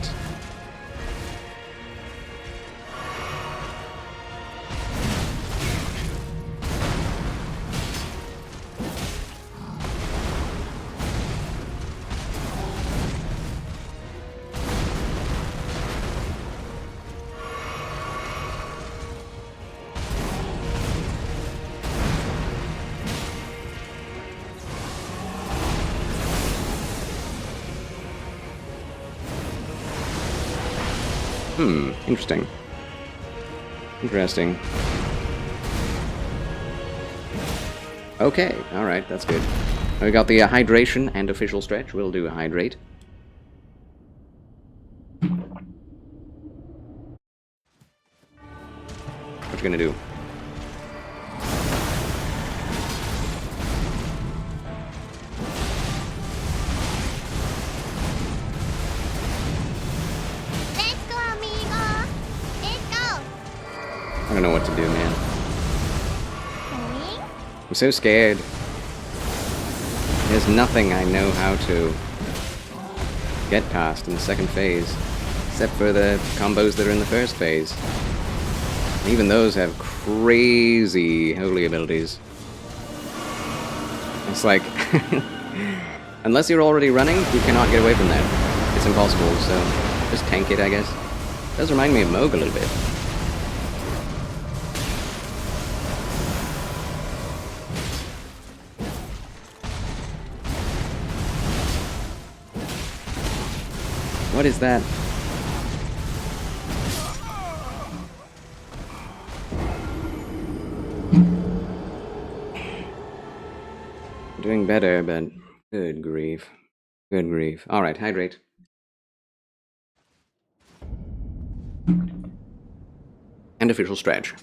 Interesting. Interesting. Okay, alright, that's good. We got the hydration and official stretch. We'll do a hydrate. What you gonna do? Let's go, amigo. Let's go. I don't know what to do, man. Going. I'm so scared. There's nothing I know how to get past in the second phase, except for the combos that are in the first phase. Even those have crazy holy abilities. It's like, unless you're already running, you cannot get away from that. It's impossible, so just tank it, I guess. It does remind me of Moog a little bit. What is that? Doing better, but good grief. Good grief. Alright, hydrate. And official stretch.